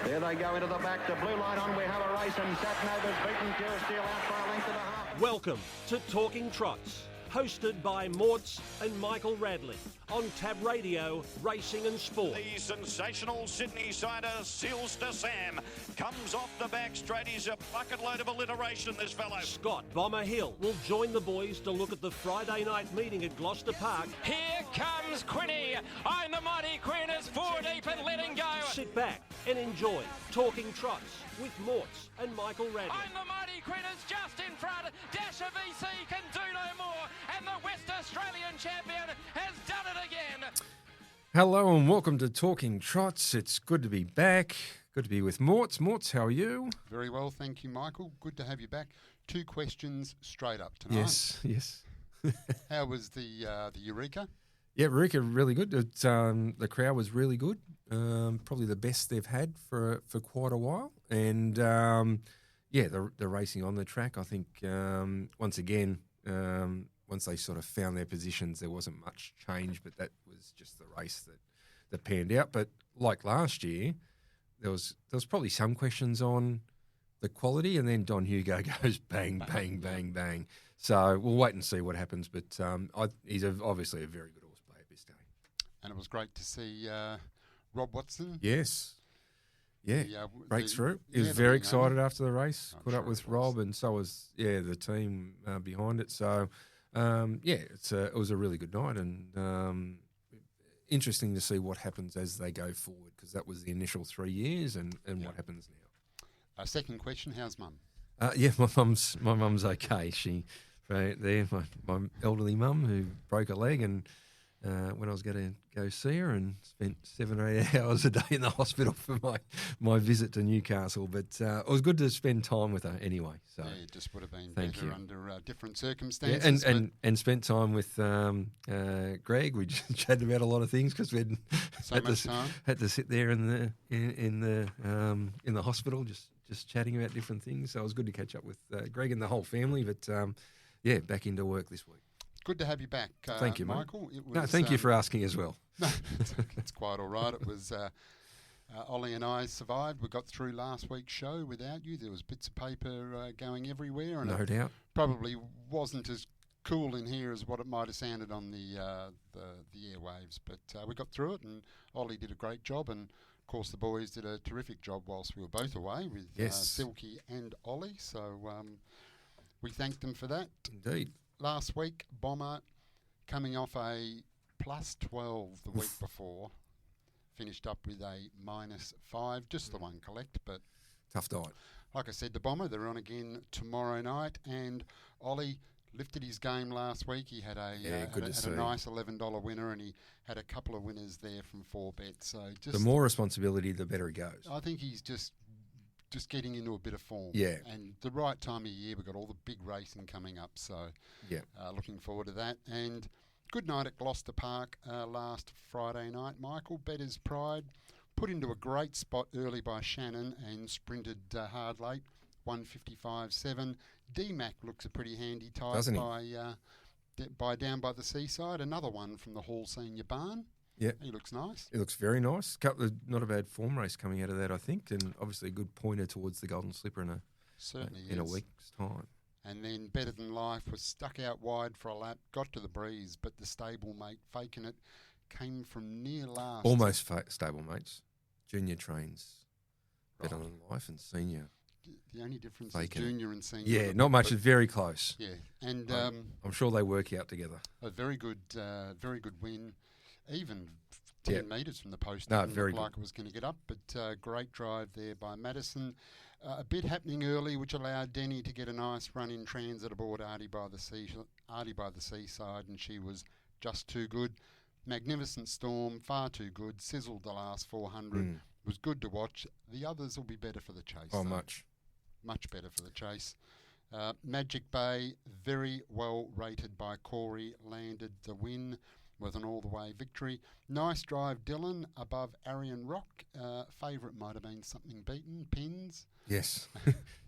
There they go into the back. The blue line on. We have a race, and Satnova's beaten Pure Steel out by a length and a half. Welcome to Talking Trots, hosted by Morts and Michael Radley on Tab Radio, Racing and Sport. The sensational Sydney sider, Seals to Sam, comes off the back straight. He's a bucket load of alliteration, this fellow. Scott Bomber Hill will join the boys to look at the Friday night meeting at Gloucester Park. Here comes Quinny. I'm the mighty Queen is four deep and letting go. Sit back and enjoy Talking Trots with Morts and Michael Radley. I'm the mighty Queen is just in front. Dasher VC can do no more. And the West Australian champion has done it again. Hello and welcome to Talking Trots. It's good to be back. Good to be with Morts. Morts, how are you? Very well, thank you, Michael. Good to have you back. 2 questions straight up tonight. Yes. How was the Eureka? Yeah, Eureka, really good. The crowd was really good. Probably the best they've had for quite a while. And the racing on the track, I think, once again, once they sort of found their positions, there wasn't much change, but that was just the race that panned out. But like last year, there was probably some questions on the quality, and then Don Hugo goes bang, bang, bang, bang. So we'll wait and see what happens. But he's obviously a very good horse player, Biscay. And it was great to see Rob Watson. Yes. Yeah, breaks through. He was the very winner. excited after the race. I'm Caught sure up with it was. Rob, and so was the team behind it. So it was a really good night, and interesting to see what happens as they go forward, because that was the initial 3 years, and what happens now. Second question: how's Mum? My mum's okay. She my elderly mum who broke a leg, and when I was going to go see her, and spent 7 or 8 hours a day in the hospital for my visit to Newcastle. But it was good to spend time with her anyway. So Yeah, it just would have been Thank better you. under different circumstances. and spent time with Greg. We just chatted about a lot of things, because we had to sit there in the hospital just chatting about different things. So it was good to catch up with Greg and the whole family. But back into work this week. Good to have you back. Thank you, mate. Michael. It was, No, thank you for asking as well. No, it's quite all right. It was Ollie and I survived. We got through last week's show without you. There was bits of paper going everywhere, and No doubt. probably wasn't as cool in here as what it might have sounded on the airwaves. But we got through it, and Ollie did a great job, and of course the boys did a terrific job whilst we were both away with Silky and Ollie. So we thanked them for that. Indeed. Last week, Bomber, coming off a plus 12 the week before, finished up with a -5, just the one collect, but Tough night. like I said, the Bomber, they're on again tomorrow night, and Ollie lifted his game last week. He had a nice $11 winner, and he had a couple of winners there from 4 bets. So just The more responsibility, the better it goes. I think he's just getting into a bit of form. Yeah. And the right time of year, we've got all the big racing coming up, so looking forward to that. And good night at Gloucester Park last Friday night. Michael, Better's Pride, put into a great spot early by Shannon and sprinted hard late, 155.7. D-Mac looks a pretty handy type. Doesn't he? by Down by the Seaside. Another one from the Hall Senior Barn. Yeah. He looks nice. It looks very nice. Couple of not a bad form race coming out of that, I think, and obviously a good pointer towards the Golden Slipper in a week's time. And then Better Than Life was stuck out wide for a lap, got to the breeze, but the stablemate faking it came from near last. Almost stablemates. Junior trains Better Than Life, and senior. The only difference Faking is it. junior and senior. Yeah, not much. It's very close. Yeah, and I'm sure they work out together. a very good win. Even 10 metres from the post. No, didn't very look like it was going to get up, but great drive there by Madison. A bit happening early, which allowed Denny to get a nice run in transit aboard Artie by the Seaside, and she was just too good. Magnificent Storm, far too good. Sizzled the last 400. Was good to watch. The others will be better for the chase. Oh, though. much better for the chase. Magic Bay, very well rated by Corey, landed the win with an all-the-way victory. Nice drive, Dylan, above Arian Rock. Favourite might have been Something Beaten, Pins. Yes.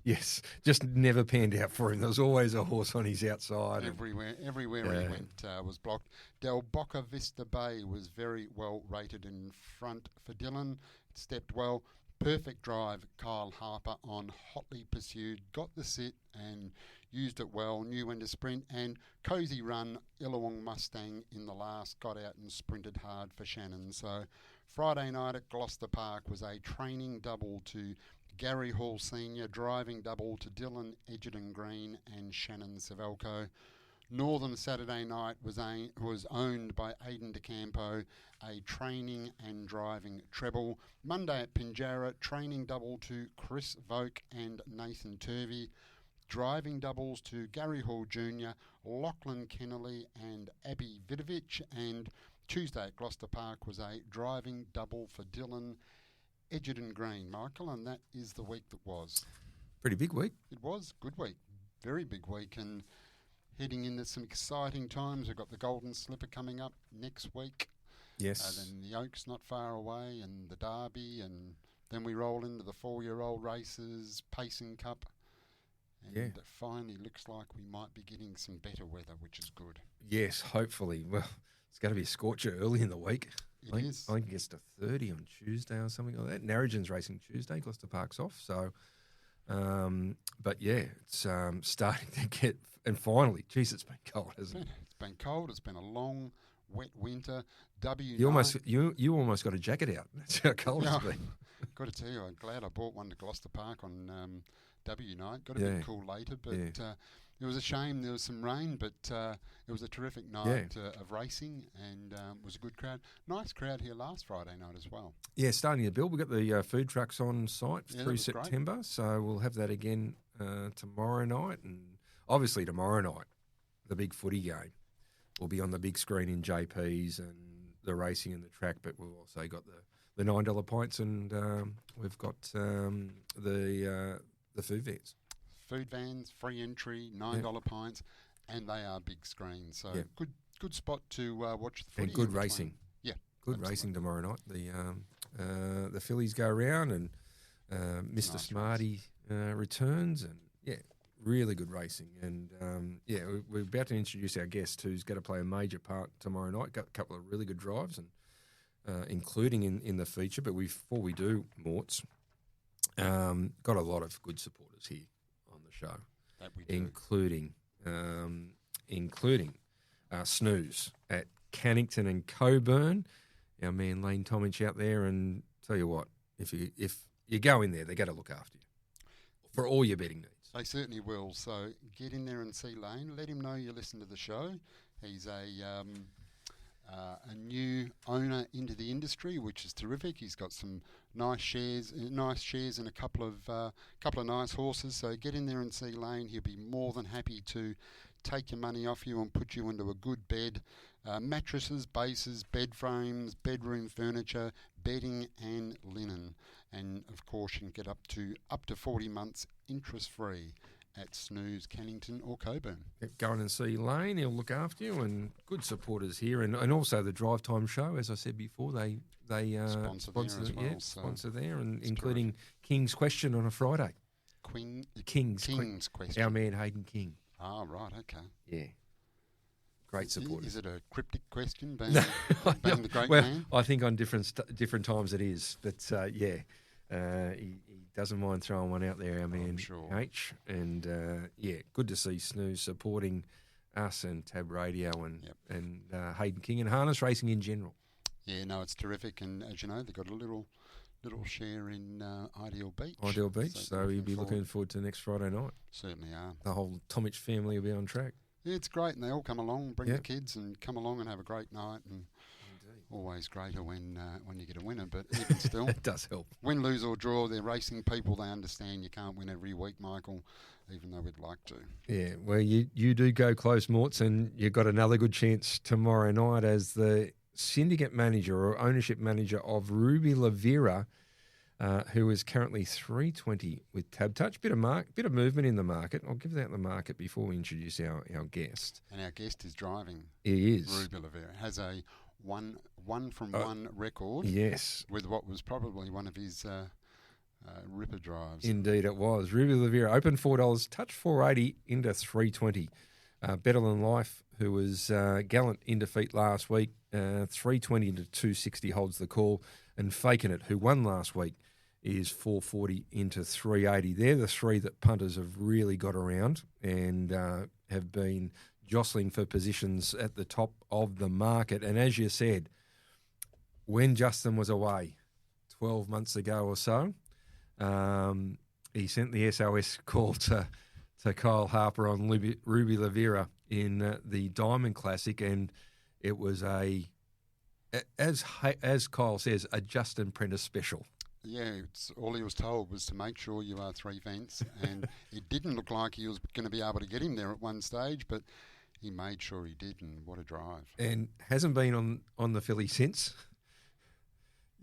Yes. Just never panned out for him. There was always a horse on his outside. Everywhere he went was blocked. Del Boca Vista Bay was very well rated in front for Dylan. Stepped well. Perfect drive, Kyle Harper on Hotly Pursued, got the sit and used it well, knew when to sprint, and Cozy Run, Illawong Mustang in the last, got out and sprinted hard for Shannon. So Friday night at Gloucester Park was a training double to Gary Hall Senior, driving double to Dylan Edgerton Green and Shannon Savelko. Northern Saturday night was owned by Aidan DeCampo, a training and driving treble. Monday at Pinjarra, training double to Chris Voke and Nathan Turvey. Driving doubles to Gary Hall Jr., Lachlan Kennelly and Abby Vidovich. And Tuesday at Gloucester Park was a driving double for Dylan Edgerton Green, Michael, and that is the week that was. Pretty big week. It was. Good week. Very big week. And heading into some exciting times. We've got the Golden Slipper coming up next week. Yes. Then the Oaks not far away, and the Derby, and then we roll into the 4-year-old races, Pacing Cup. And it finally looks like we might be getting some better weather, which is good. Yes, hopefully. Well, it's going to be a scorcher early in the week. It is. I think it gets to 30 on Tuesday or something like that. Narragan's racing Tuesday, Gloucester Park's off. So, but yeah, it's starting to get, and finally, geez, it's been cold, hasn't it? It's been cold. It's been a long, wet winter. You almost got a jacket out. That's how cold it's been. Got to tell you, I'm glad I bought one to Gloucester Park on W night. Got a bit cool later, but it was a shame there was some rain, but it was a terrific night of racing, and it was a good crowd. Nice crowd here last Friday night as well. Yeah, starting to build. We've got the food trucks on site through September, so we'll have that again tomorrow night, and obviously tomorrow night, the big footy game will be on the big screen in JP's and the racing and the track, but we've also got the $9 pints, and we've got the food vans. Food vans, free entry, $9 pints, and they are big screens. So good spot to watch the footy. And good racing. Yeah, good absolutely. Racing tomorrow night. The fillies go around, and Mr. Nice Smarty returns, and really good racing. And we're about to introduce our guest, who's going to play a major part tomorrow night. Got a couple of really good drives, and including in the feature. But before we do, Morts, got a lot of good supporters here on the show, that we do. including Snooze at Cannington and Coburn. Our man Lane Tomich out there, and tell you what, if you go in there, they're going to look after you for all your betting needs. They certainly will. So get in there and see Lane. Let him know you listen to the show. He's a new owner into the industry, which is terrific. He's got some nice shares in a couple of nice horses. So get in there and see Lane. He'll be more than happy to take your money off you and put you into a good bed. Mattresses, bases, bed frames, bedroom furniture, bedding and linen. And of course you can get up to 40 months interest free at Snooze, Cannington or Coburn. Go in and see Lane. He'll look after you, and good supporters here, and also the Drive Time Show. As I said before, they sponsor there as well. Sponsor there, and including terrific. King's Question on a Friday. King's Question. Our man Hayden King. Ah, right, okay. Yeah. Great support. Is it a cryptic question, being the great man? I think on different times it is, but he doesn't mind throwing one out there, our man H. And good to see Snooze supporting us and Tab Radio and Hayden King and harness racing in general. Yeah, no, it's terrific, and as you know, they've got a little share in Ideal Beach. Ideal Beach, so you'll be looking forward to next Friday night. Certainly are. The whole Tomich family will be on track. Yeah, it's great, and they all come along, bring the kids, and come along and have a great night. And always greater when you get a winner, but even still, it does help. Win, lose or draw, they're racing people. They understand you can't win every week, Michael, even though we'd like to. Yeah, well, you do go close, Morts, and you've got another good chance tomorrow night as the syndicate manager or ownership manager of Ruby Lavera, who is currently 320 with Tab Touch. Bit of movement in the market. I'll give that the market before we introduce our guest. And our guest is driving. He is. Ruby Lavera has a one from one record. Yes. With what was probably one of his ripper drives. Indeed it was. Ruby Lavera, open $4, touch 480 into 320. Better Than Life, who was gallant in defeat last week, 320 into 260 holds the call. And Faking It, who won last week, is 440 into 380. They're the three that punters have really got around and have been jostling for positions at the top of the market. And as you said, when Justin was away 12 months ago or so, he sent the SOS call to Kyle Harper on Ruby Lavera in the Diamond Classic, and it was as Kyle says, a Justin Prentice special. Yeah, all he was told was to make sure you are 3 fence, and it didn't look like he was going to be able to get him there at one stage, but he made sure he did, and what a drive. And hasn't been on the filly since.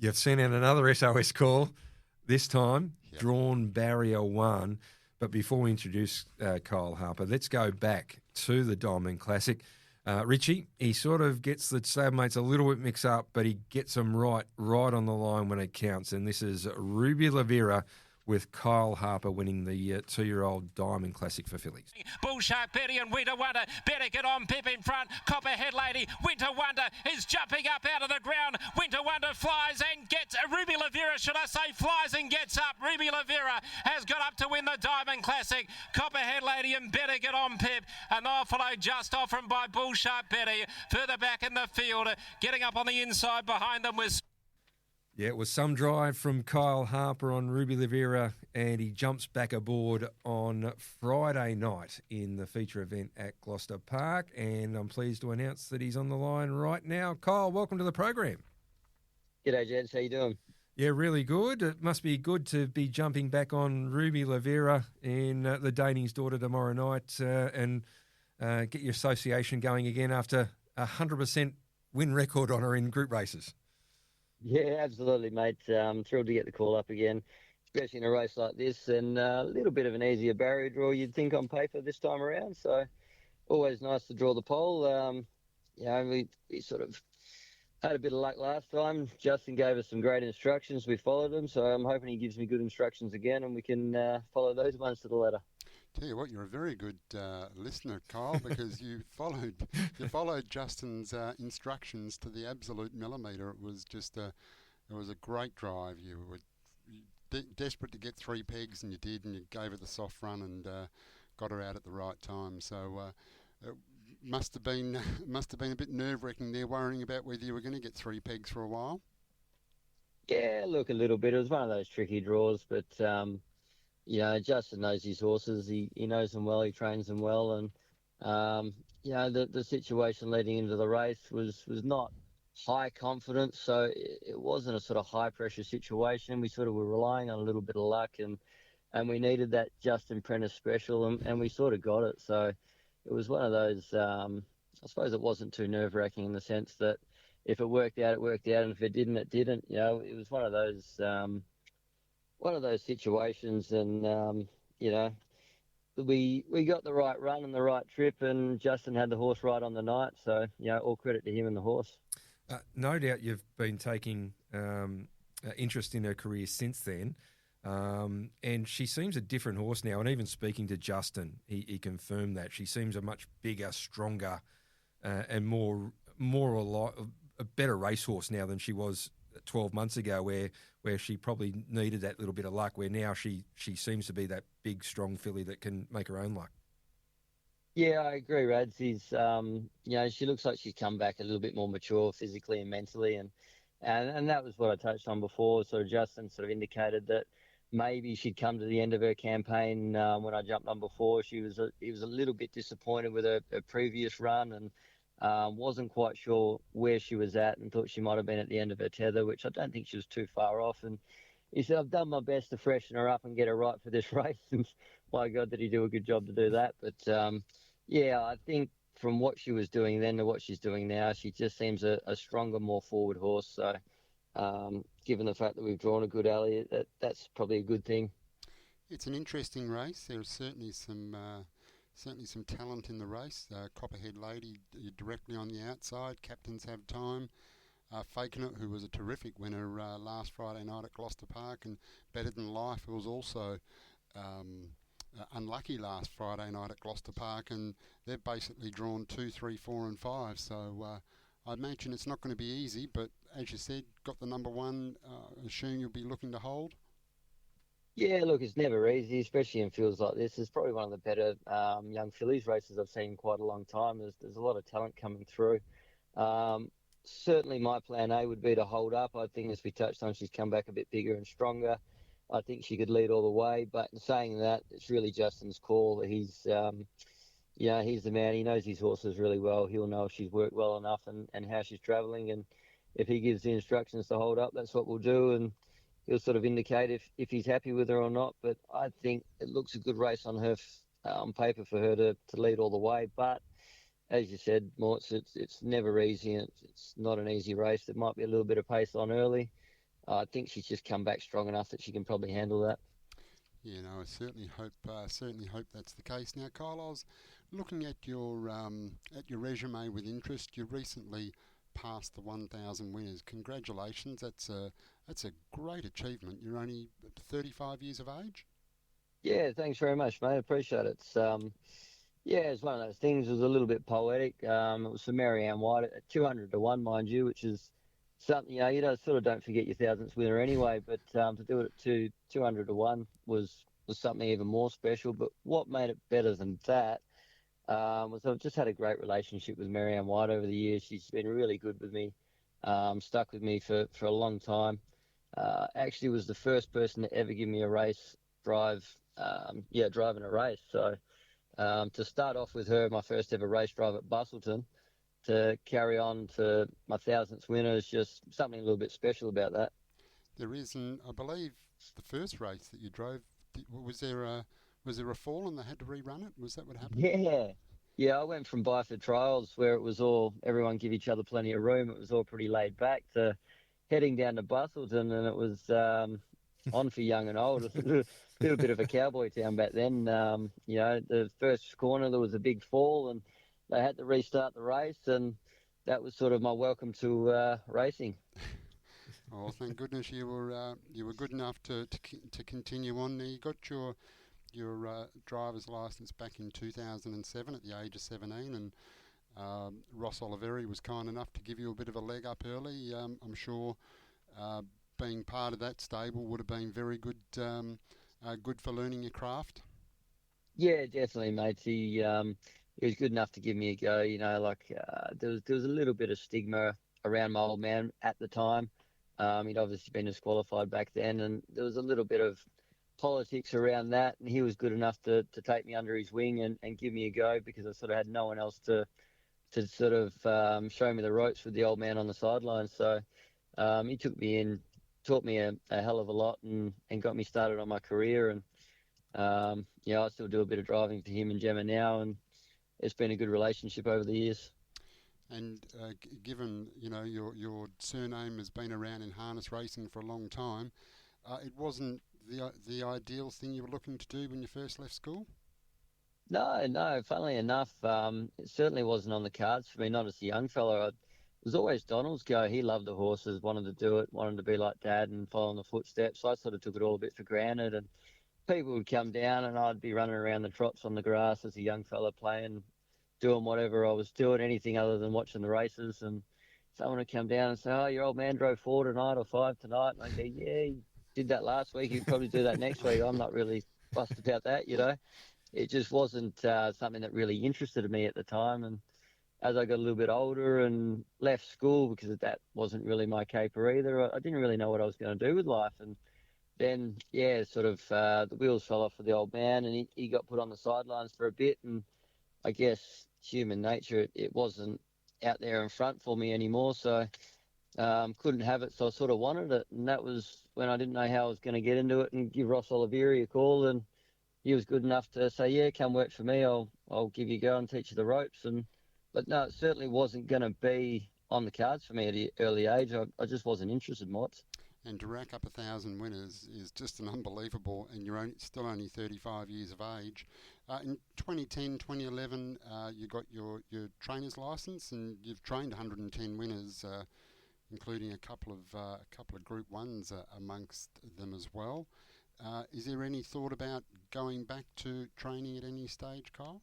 You've sent out another SOS call, this time drawn barrier 1. But before we introduce Kyle Harper, let's go back to the Diamond Classic. Richie, he sort of gets the stablemates a little bit mixed up, but he gets them right on the line when it counts. And this is Ruby Lavera with Kyle Harper winning the 2-year-old Diamond Classic for fillies. Bullshark Betty and Winter Wonder better get on. Pip in front. Copperhead Lady. Winter Wonder is jumping up out of the ground. Winter Wonder flies and gets Ruby Lavera, should I say, flies and gets up. Ruby Lavera has got up to win the Diamond Classic. Copperhead Lady and better get on, Pip. And they'll follow just off from by Bullshark Betty. Further back in the field, getting up on the inside behind them was... Yeah, it was some drive from Kyle Harper on Ruby Lavera, and he jumps back aboard on Friday night in the feature event at Gloucester Park, and I'm pleased to announce that he's on the line right now. Kyle, welcome to the program. G'day, gents. How you doing? Yeah, really good. It must be good to be jumping back on Ruby Lavera in the Daning's Daughter tomorrow night and get your association going again after a 100% win record on her in group races. Yeah, absolutely, mate. I'm thrilled to get the call up again, especially in a race like this, and a little bit of an easier barrier draw, you'd think, on paper this time around. So always nice to draw the pole. We sort of had a bit of luck last time. Justin gave us some great instructions. We followed them, so I'm hoping he gives me good instructions again, and we can follow those ones to the letter. Tell you what, you're a very good listener, Kyle, because you followed Justin's instructions to the absolute millimetre. It was just it was a great drive. You were desperate to get 3 pegs, and you did, and you gave her the soft run and got her out at the right time. So it must have been a bit nerve-wracking there, worrying about whether you were going to get 3 pegs for a while. Yeah, look, a little bit. It was one of those tricky draws, but. Justin knows his horses. He knows them well. He trains them well. And, the situation leading into the race was not high confidence. So it wasn't a sort of high pressure situation. We sort of were relying on a little bit of luck and we needed that Justin Prentice special and we sort of got it. So it was one of those, I suppose it wasn't too nerve wracking in the sense that if it worked out, it worked out. And if it didn't, it didn't. It was one of those situations, and we got the right run and the right trip, and Justin had the horse right on the night. So all credit to him and the horse. No doubt you've been taking interest in her career since then, and she seems a different horse now. And even speaking to Justin, he confirmed that she seems a much bigger, stronger, and more a better racehorse now than she was 12 months ago, where she probably needed that little bit of luck, where now she seems to be that big, strong filly that can make her own luck. Yeah, I agree, Rad. She's, she looks like she's come back a little bit more mature physically and mentally, and that was what I touched on before. So Justin sort of indicated that maybe she'd come to the end of her campaign when I jumped on before. He was a little bit disappointed with her previous run and wasn't quite sure where she was at and thought she might have been at the end of her tether, which I don't think she was too far off. And he said, I've done my best to freshen her up and get her right for this race. And my God, did he do a good job to do that. But, I think from what she was doing then to what she's doing now, she just seems a stronger, more forward horse. So given the fact that we've drawn a good alley, that's probably a good thing. It's an interesting race. There's certainly some talent in the race. Copperhead Lady directly on the outside. Captains Have Time. Faking It, who was a terrific winner last Friday night at Gloucester Park, and Better Than Life, who was also unlucky last Friday night at Gloucester Park, and they've basically drawn 2, 3, 4 and 5. So I imagine it's not going to be easy, but as you said, got the number 1, assume you'll be looking to hold. Yeah, look, it's never easy, especially in fields like this. It's probably one of the better young fillies races I've seen in quite a long time. There's a lot of talent coming through. Um, Certainly, my plan A would be to hold up. I think, as we touched on, she's come back a bit bigger and stronger. I think she could lead all the way. But in saying that, it's really Justin's call. He's he's the man. He knows his horses really well. He'll know if she's worked well enough and how she's travelling. And if he gives the instructions to hold up, that's what we'll do. And he'll sort of indicate if he's happy with her or not. But I think it looks a good race on her on paper for her to lead all the way. But as you said, Morts, it's never easy. And it's not an easy race. There might be a little bit of pace on early. I think she's just come back strong enough that she can probably handle that. Yeah, no, I certainly hope that's the case. Now, Kyle, I was looking at your resume with interest. You recently passed the 1,000 winners. Congratulations! That's a great achievement. You're only 35 years of age. Yeah, thanks very much, mate. I appreciate it. It's one of those things. It was a little bit poetic. It was for Marianne White at 200 to 1, mind you, which is something, you don't forget your thousandth winner anyway, but to do it at 200 to 1 was something even more special. But what made it better than that was I've just had a great relationship with Marianne White over the years. She's been really good with me, stuck with me for a long time. Actually was the first person to ever give me a race driving a race. So to start off with her, my first ever race drive at Bustleton, to carry on to my 1000th winner is just something a little bit special about that. There is, and I believe the first race that you drove, was there a fall and they had to rerun it? Was that what happened? Yeah. I went from Byford Trials, where it was all everyone give each other plenty of room. It was all pretty laid back, to heading down to Bustleton, and it was on for young and old. It was a little bit of a cowboy town back then. The first corner there was a big fall, and they had to restart the race, and that was sort of my welcome to racing. Oh, thank goodness you were good enough to continue on. Now, you got your driver's license back in 2007 at the age of 17, and Ross Oliveri was kind enough to give you a bit of a leg up early. I'm sure being part of that stable would have been very good for learning your craft. Yeah, definitely, mate. He was good enough to give me a go. There was a little bit of stigma around my old man at the time. He'd obviously been disqualified back then, and there was a little bit of politics around that, and he was good enough to take me under his wing and give me a go, because I sort of had no one else to sort of show me the ropes with the old man on the sidelines. So he took me in, taught me a hell of a lot, and got me started on my career. And I still do a bit of driving for him and Gemma now, and it's been a good relationship over the years. And given your surname has been around in harness racing for a long time, it wasn't the ideal thing you were looking to do when you first left school? No. Funnily enough, it certainly wasn't on the cards for me. Not as a young fella. It was always Donald's go. He loved the horses, wanted to do it, wanted to be like Dad and follow in the footsteps. So I sort of took it all a bit for granted, and people would come down, and I'd be running around the trots on the grass as a young fella, playing, doing whatever I was doing, anything other than watching the races. And someone would come down and say, "Oh, your old man drove 4 tonight or 5 tonight." And I'd go, "Yeah, he did that last week. He'd probably do that next week." I'm not really fussed about that, It just wasn't something that really interested me at the time. And as I got a little bit older and left school, because that wasn't really my caper either, I didn't really know what I was going to do with life. And then, the wheels fell off for the old man, and he got put on the sidelines for a bit. And I guess human nature, it wasn't out there in front for me anymore. So couldn't have it. So I sort of wanted it. And that was when I didn't know how I was going to get into it, and give Ross Oliveri a call. And he was good enough to say, "Yeah, come work for me. I'll give you a go and teach you the ropes." But no, it certainly wasn't going to be on the cards for me at an early age. I just wasn't interested, Mott. And to rack up 1,000 winners is just an unbelievable, and you're still only 35 years of age. In 2010, 2011, you got your trainer's license, and you've trained 110 winners, including a couple of Group 1s amongst them as well. Is there any thought about going back to training at any stage, Kyle?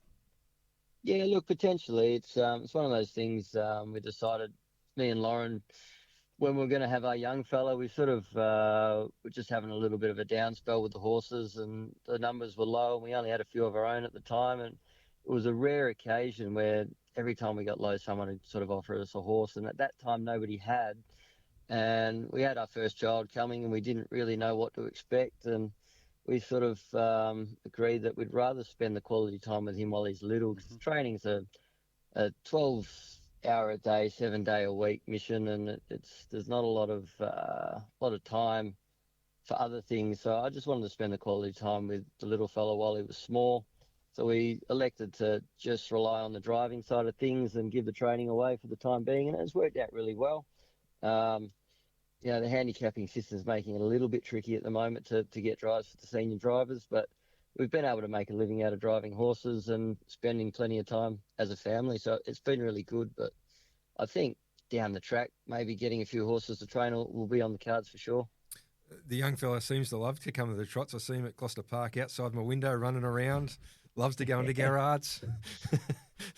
Yeah, look, potentially. It's one of those things we decided, me and Lauren, when we're going to have our young fella, we sort of were just having a little bit of a down spell with the horses, and the numbers were low, and we only had a few of our own at the time, and it was a rare occasion where every time we got low, someone would sort of offer us a horse, and at that time nobody had, and we had our first child coming, and we didn't really know what to expect, and we sort of agreed that we'd rather spend the quality time with him while he's little, because training's a 12-hour a day, 7-day a week mission, and there's not a lot of time for other things. So I just wanted to spend the quality time with the little fella while he was small. So we elected to just rely on the driving side of things and give the training away for the time being, and it's worked out really well. The handicapping system's making it a little bit tricky at the moment to get drives for the senior drivers, but we've been able to make a living out of driving horses and spending plenty of time as a family. So it's been really good, but I think down the track, maybe getting a few horses to train will be on the cards for sure. The young fella seems to love to come to the trots. I see him at Gloucester Park outside my window running around. Loves to go into Garrards.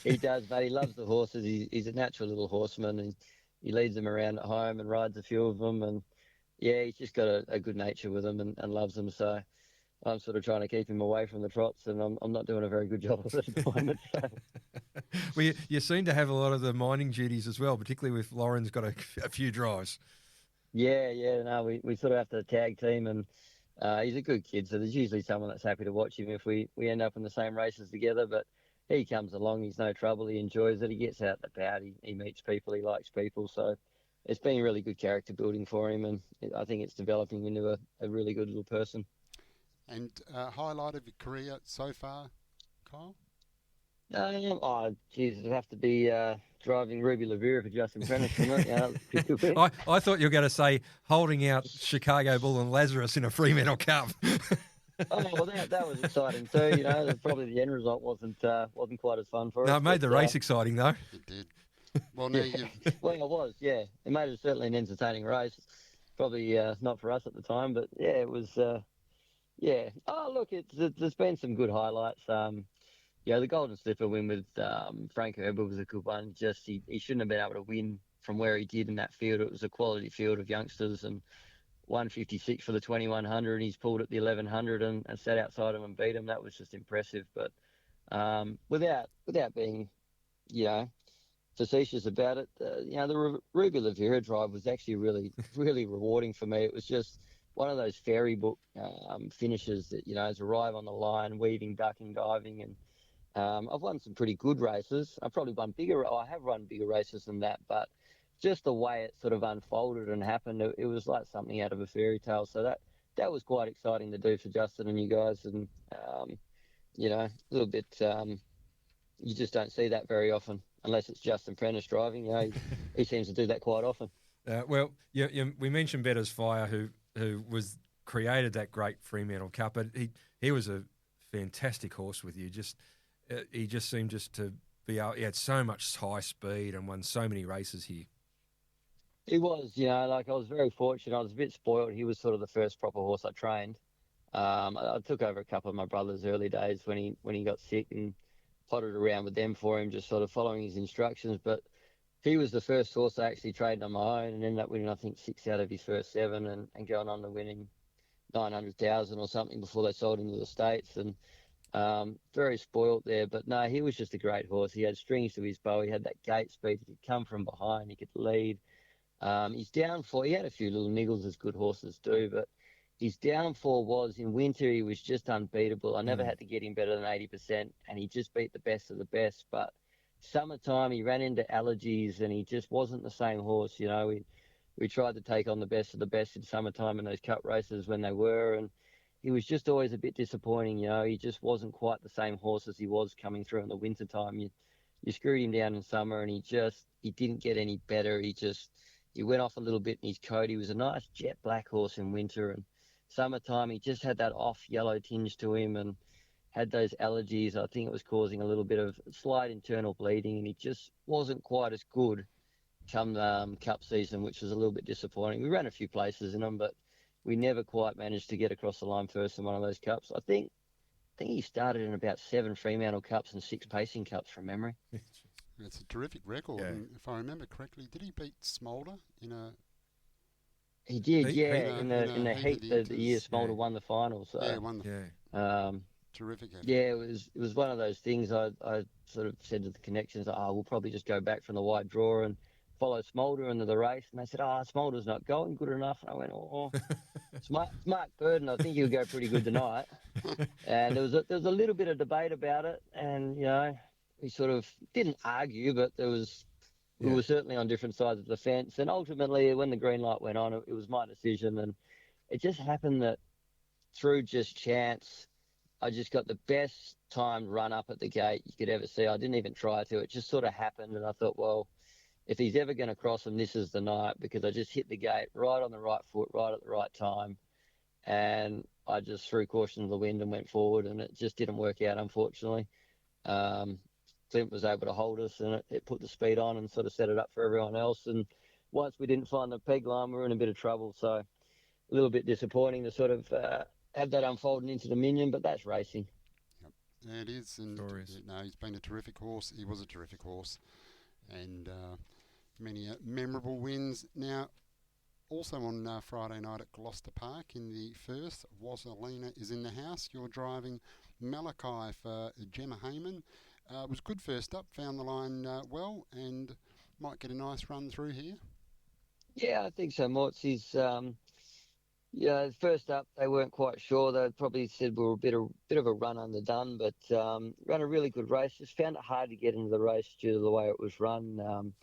He does, but he loves the horses. He's a natural little horseman, and he leads them around at home and rides a few of them. And, yeah, he's just got a good nature with them and loves them. So I'm sort of trying to keep him away from the trots, and I'm not doing a very good job of it at the moment. So. Well, you seem to have a lot of the minding duties as well, particularly with Lauren's got a few drives. Yeah, no, we sort of have to tag team, and he's a good kid, so there's usually someone that's happy to watch him if we end up in the same races together, but he comes along, he's no trouble, he enjoys it, he gets out and about, he meets people, he likes people, so it's been really good character building for him, and I think it's developing into a really good little person. And highlight of your career so far, Kyle? It'd have to be driving Ruby Lavera for Justin Prentice, wouldn't it? I thought you were going to say holding out Chicago Bull and Lazarus in a Fremantle Cup. Oh, well, that was exciting too. Probably the end result wasn't quite as fun for us. No, it made the race exciting though. It did. Well, now well, it was. Yeah, it made it certainly an entertaining race. Probably not for us at the time, but yeah, it was. Yeah. Oh, look, there's been some good highlights. The Golden Slipper win with Frank Herbert was a good one. Just he shouldn't have been able to win from where he did in that field. It was a quality field of youngsters, and 156 for the 2100, and he's pulled at the 1100 and sat outside him and beat him. That was just impressive. But without being, facetious about it, the Ruby Lavera drive was actually really, really rewarding for me. It was just one of those fairy book finishes that, has arrive on the line, weaving, ducking, diving, and I've won some pretty good races. I have run bigger races than that, but just the way it sort of unfolded and happened, it was like something out of a fairy tale. So that was quite exciting to do for Justin and you guys, and a little bit. You just don't see that very often, unless it's Justin Prentice driving. He seems to do that quite often. We mentioned Better's Fire, who was created that great Fremantle Cup, but he was a fantastic horse with you. He just seemed to be out. He had so much high speed and won so many races here. He was, I was very fortunate. I was a bit spoiled. He was sort of the first proper horse I trained. I took over a couple of my brother's early days when he got sick and potted around with them for him, just sort of following his instructions. But he was the first horse I actually trained on my own, and ended up winning, I think, 6 out of his first 7, and going on to winning 900,000 or something before they sold him to the States. And very spoilt there, but no, he was just a great horse. He had strings to his bow. He had that gate speed. He could come from behind. He could lead. His downfall, he had a few little niggles as good horses do, but his downfall was in winter he was just unbeatable. I never had to get him better than 80%, and he just beat the best of the best. But summertime he ran into allergies, and he just wasn't the same horse. We tried to take on the best of the best in summertime in those cup races when they were, and he was just always a bit disappointing. He just wasn't quite the same horse as he was coming through in the winter time. You screwed him down in summer, and he didn't get any better. He went off a little bit in his coat. He was a nice jet black horse in winter, and summertime he just had that off yellow tinge to him and had those allergies. I think it was causing a little bit of slight internal bleeding, and he just wasn't quite as good come cup season, which was a little bit disappointing. We ran a few places in them, but we never quite managed to get across the line first in one of those cups. I think he started in about 7 Fremantle Cups and 6 Pacing Cups from memory. It's a terrific record. Yeah. And if I remember correctly, did he beat Smolder in a He did, Heat? yeah. In In a the heat heat, of the the year Inters, Smolder won the final. So Yeah, won the um, terrific effort. yeah, it was one of those things. I sort of said to the connections, we'll probably just go back from the wide draw and follow Smolder into the race. And they said, Smolder's not going good enough. And I went, it's Mark Burden. I think he'll go pretty good tonight. And there was a little bit of debate about it, and we sort of didn't argue, but we were certainly on different sides of the fence. And ultimately, when the green light went on, it was my decision, and it just happened that through just chance, I just got the best timed run up at the gate you could ever see. I didn't even try to. It just sort of happened, and I thought, well, if he's ever going to cross him, this is the night, because I just hit the gate right on the right foot, right at the right time. And I just threw caution to the wind and went forward, and it just didn't work out, unfortunately. Clint was able to hold us, and it put the speed on and sort of set it up for everyone else. And once we didn't find the peg line, we were in a bit of trouble. So a little bit disappointing to sort of have that unfolding into Dominion, but that's racing. Yep. Yeah, it is. And he's been a terrific horse. He was a terrific horse, and many memorable wins. Now, also on Friday night at Gloucester Park in the first, Wazzalina is in the house. You're driving Malachi for Gemma Hayman. It was good first up, found the line well, and might get a nice run through here. Yeah, I think so, Morts. First up, they weren't quite sure. They probably said we were a bit of a run underdone, but ran a really good race. Just found it hard to get into the race due to the way it was run.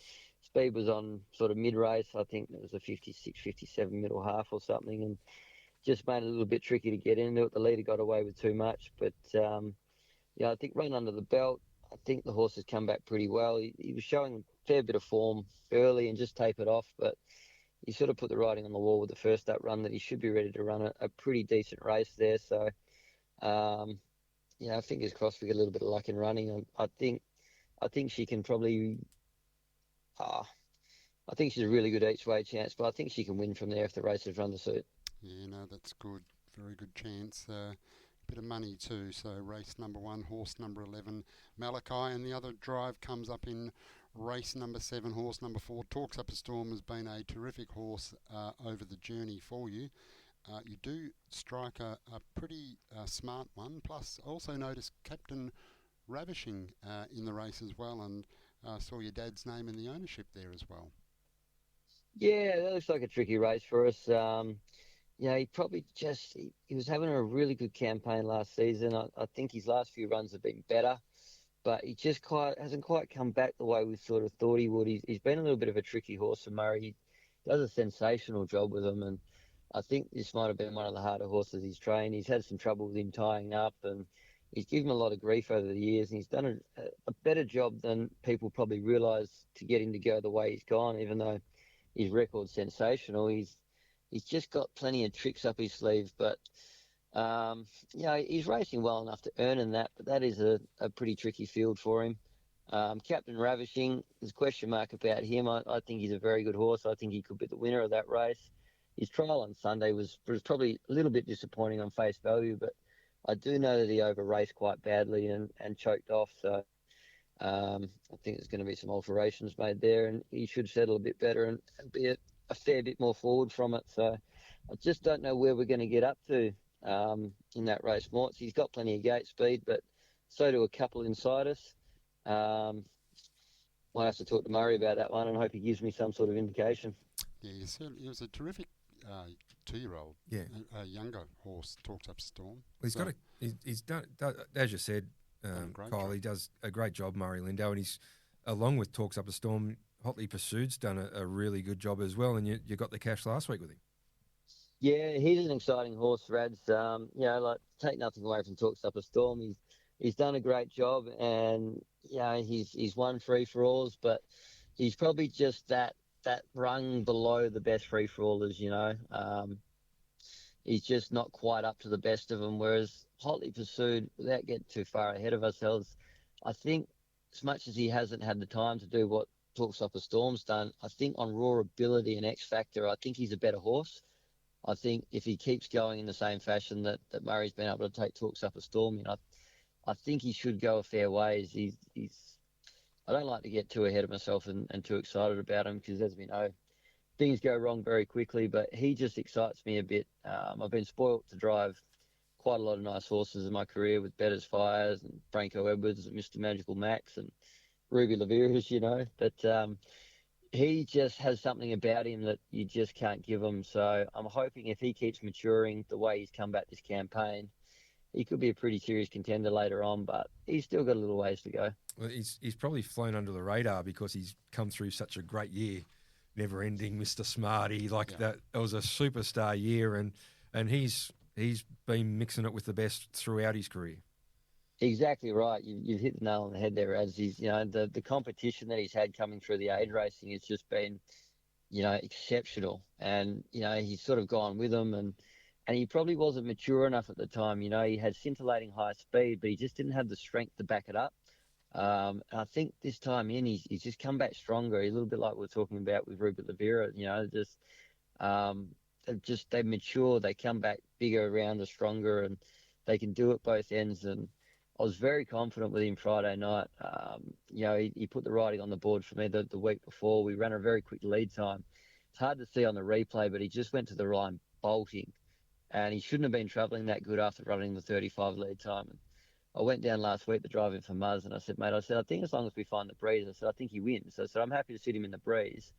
Speed was on sort of mid-race. I think it was a 56, 57 middle half or something, and just made it a little bit tricky to get into it. The leader got away with too much, but I think run under the belt. I think the horse has come back pretty well. He was showing a fair bit of form early and just tapered off, but he sort of put the writing on the wall with the first up run that he should be ready to run a pretty decent race there. So, fingers crossed we get a little bit of luck in running. I think she can probably. I think she's a really good each way chance, but I think she can win from there if the races run the suit. Yeah, no, that's good. Very good chance. Bit of money too. So race number 1, horse number 11, Malachi, and the other drive comes up in race number 7, horse number 4. Talks Up a Storm has been a terrific horse over the journey for you. You do strike a pretty smart one. Plus, also notice Captain Ravishing in the race as well, and saw your dad's name in the ownership there as well. Yeah, that looks like a tricky race for us. He probably he was having a really good campaign last season. I think his last few runs have been better, but he just hasn't quite come back the way we sort of thought he would. He's been a little bit of a tricky horse for Murray. He does a sensational job with him, and I think this might have been one of the harder horses he's trained. He's had some trouble with him tying up, and he's given him a lot of grief over the years, and he's done a better job than people probably realise to get him to go the way he's gone, even though his record's sensational. He's just got plenty of tricks up his sleeve, but he's racing well enough to earn in that, but that is a pretty tricky field for him. Captain Ravishing, there's a question mark about him. I think he's a very good horse. I think he could be the winner of that race. His trial on Sunday was probably a little bit disappointing on face value, but I do know that he over-raced quite badly and choked off, so I think there's going to be some alterations made there, and he should settle a bit better and be a fair bit more forward from it. So I just don't know where we're going to get up to in that race, Morts. He's got plenty of gate speed, but so do a couple inside us. Might have to talk to Murray about that one and hope he gives me some sort of indication. Yeah, he was a terrific 2-year-old. Yeah, a younger horse. Talks Up Storm. Well, he's done, as you said, Kyle. He does a great job, Murray Lindo, and he's along with Talks Up a Storm. Hotly Pursued's done a really good job as well, and you got the cash last week with him. Yeah, he's an exciting horse, Rads. Take nothing away from Talks Up a Storm. He's done a great job, and he's won free-for-alls, but he's probably just that rung below the best free-for-allers. He's just not quite up to the best of them. Whereas Hotly Pursued, without getting too far ahead of ourselves, I think as much as he hasn't had the time to do what Talks Up a Storm's done, I think on raw ability and X factor, I think he's a better horse. I think if he keeps going in the same fashion that Murray's been able to take Talks Up a Storm, I think he should go a fair ways. I don't like to get too ahead of myself and too excited about him, because as we know, things go wrong very quickly, but he just excites me a bit. I've been spoilt to drive quite a lot of nice horses in my career with Better's Fires and Franco Edwards and Mr. Magical Max and Ruby Lavera's, but he just has something about him that you just can't give him. So I'm hoping if he keeps maturing the way he's come back this campaign, he could be a pretty serious contender later on, but he's still got a little ways to go. Well, he's probably flown under the radar because he's come through such a great year, never-ending Mr. Smarty. That was a superstar year, and he's been mixing it with the best throughout his career. Exactly right. You've hit the nail on the head there, as he's, the competition that he's had coming through the age racing has just been, exceptional. And, he's sort of gone with them and he probably wasn't mature enough at the time. He had scintillating high speed, but he just didn't have the strength to back it up. And I think this time in, he's just come back stronger, a little bit like we were talking about with Rupert Lavera, they mature, they come back bigger, rounder, stronger, and they can do it both ends. And I was very confident with him Friday night. He put the riding on the board for me the week before. We ran a very quick lead time. It's hard to see on the replay, but he just went to the line bolting. And he shouldn't have been travelling that good after running the 35 lead time. And I went down last week to drive him for Muzz, and I said, mate, I think as long as we find the breeze, I think he wins. I said, I'm happy to sit him in the breeze.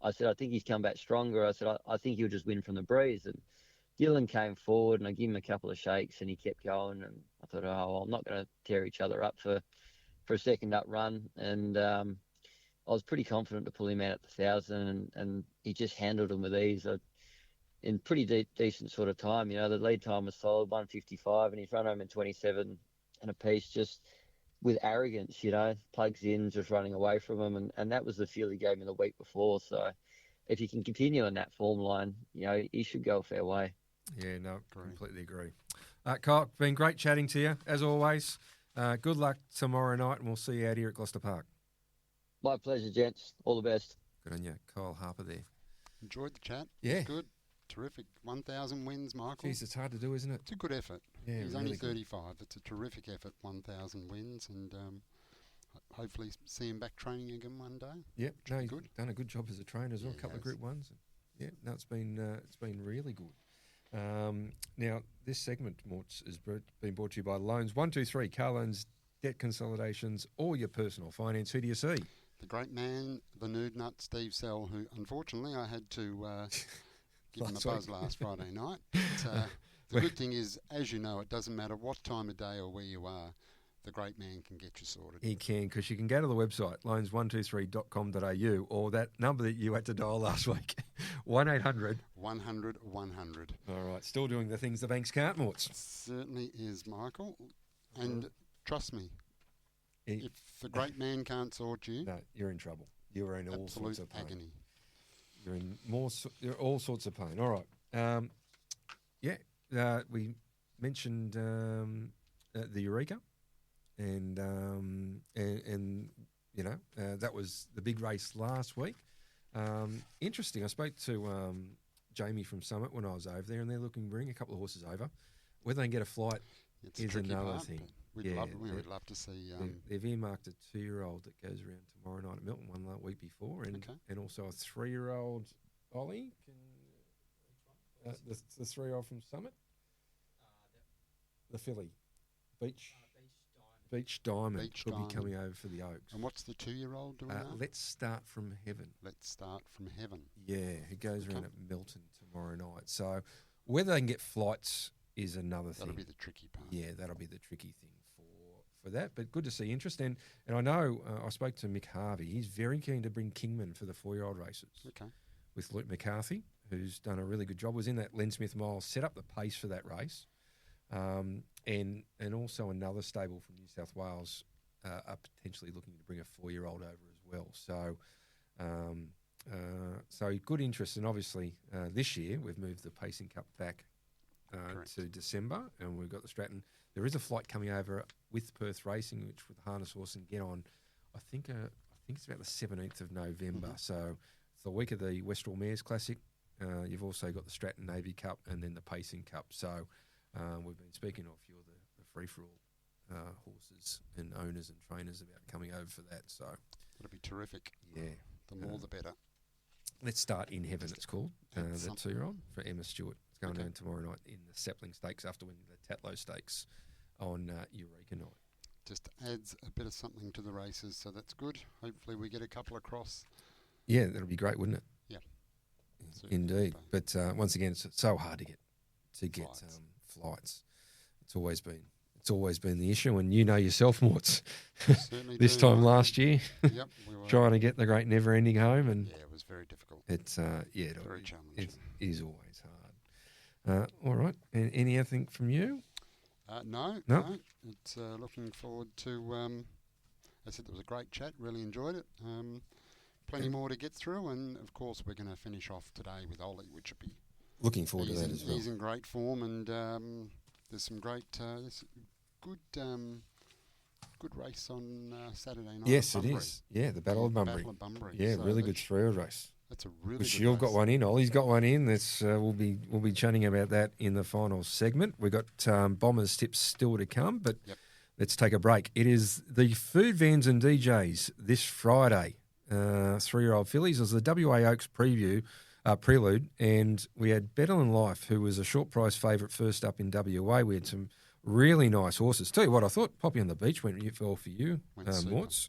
I said, I think he's come back stronger. I said, I think he'll just win from the breeze. And Dylan came forward and I gave him a couple of shakes and he kept going. And I thought, I'm not going to tear each other up for a second up run. And I was pretty confident to pull him out at the 1,000 and he just handled him with ease. In pretty decent sort of time. The lead time was solid, 1:55, and he's run home in 27 and a piece just with arrogance, plugs in, just running away from him. And that was the feel he gave me the week before. So if he can continue in that form line, he should go a fair way. Yeah, no, completely agree. Kyle, been great chatting to you, as always. Good luck tomorrow night, and we'll see you out here at Gloucester Park. My pleasure, gents. All the best. Good on you. Kyle Harper there. Enjoyed the chat. Yeah. It's good. Terrific. 1,000 wins, Michael. Jeez, it's hard to do, isn't it? It's a good effort. Yeah, he's really only good. 35. It's a terrific effort, 1,000 wins, and hopefully see him back training again one day. Yep, no, he's good. done a good job as a trainer as well. A couple of Group 1s. Yeah, no, it's been really good. Now, this segment, Morts, has been brought to you by Loans 123, car loans, debt consolidations, all your personal finance. Who do you see? The great man, the nude nut, Steve Sell, who unfortunately I had to give him a buzz last Friday night. But, the good thing is, as you know, it doesn't matter what time of day or where you are, the great man can get you sorted. He can, because you can go to the website, loans123.com.au, or that number that you had to dial last week, 1-800. 100 100. All right, still doing the things the banks can't, Morts. Certainly is, Michael. And trust me, if the great man can't sort you... No, you're in trouble. You're in all sorts of pain. Agony. You're all sorts of pain. All right. We mentioned the Eureka, and that was the big race last week. Interesting. I spoke to Jamie from Summit when I was over there, and they're looking to bring a couple of horses over. Whether they can get a flight is another thing. We would love to see. They've earmarked a 2-year-old that goes around tomorrow night at Milton, one that week before, and also a 3-year-old Ollie. The 3-year-old from Summit, the filly, Beach Diamond could be coming over for the Oaks. And what's the 2-year-old doing now? Let's Start From Heaven. Let's Start From Heaven. Yeah, it goes around at Milton tomorrow night. So whether they can get flights is another thing. That'll be the tricky part. Yeah, that'll be the tricky thing for that. But good to see interest. And I know I spoke to Mick Harvey. He's very keen to bring Kingman for the 4-year-old races. Okay. With Luke McCarthy, who's done a really good job, was in that Len Smith Mile, set up the pace for that race. And also another stable from New South Wales are potentially looking to bring a 4-year-old over as well. So good interest. And obviously this year we've moved the Pacing Cup back to December, and we've got the Stratton. There is a flight coming over with Perth Racing, which with Harness Horse and Get On, I think it's about the 17th of November. Mm-hmm. So it's the week of the Westrel Mares Classic. You've also got the Stratton Navy Cup and then the Pacing Cup. So we've been speaking to a few of the free-for-all horses and owners and trainers about coming over for that. So it'll be terrific. Yeah. The more the better. Let's Start in Heaven, it's called. The something. 2-year-old for Emma Stewart. It's going down tomorrow night in the Sapling Stakes after winning the Tatlow Stakes on Eureka night. Just adds a bit of something to the races, so that's good. Hopefully we get a couple across. Yeah, that'll be great, wouldn't it? Yeah. Indeed. But once again, it's so hard to get flights. It's always been the issue, and you know yourself, Morts. This time last year, yep, we were trying to get the great never-ending home, and yeah, it was very difficult. It's very challenging. It is always hard. All right, and anything from you? No. It's looking forward to. I said it was a great chat. Really enjoyed it. Plenty more to get through, and of course we're going to finish off today with Ollie, which will be looking forward to that as well. He's in great form, and there's some great, there's good race on Saturday night. Yes, it is. Yeah, the Battle of Bunbury. Yeah, so really good three-year race. That's a really good You've got race. one in. Ollie's got one in. That's we'll be chatting about that in the final segment. We've got Bombers tips still to come, but let's take a break. It is the Food Vans and DJs this Friday. 3-year-old fillies. It was the WA Oaks prelude, and we had Better Than Life, who was a short price favourite first up in WA. We had some really nice horses. Tell you what, I thought Poppy on the Beach went well for you, Morts.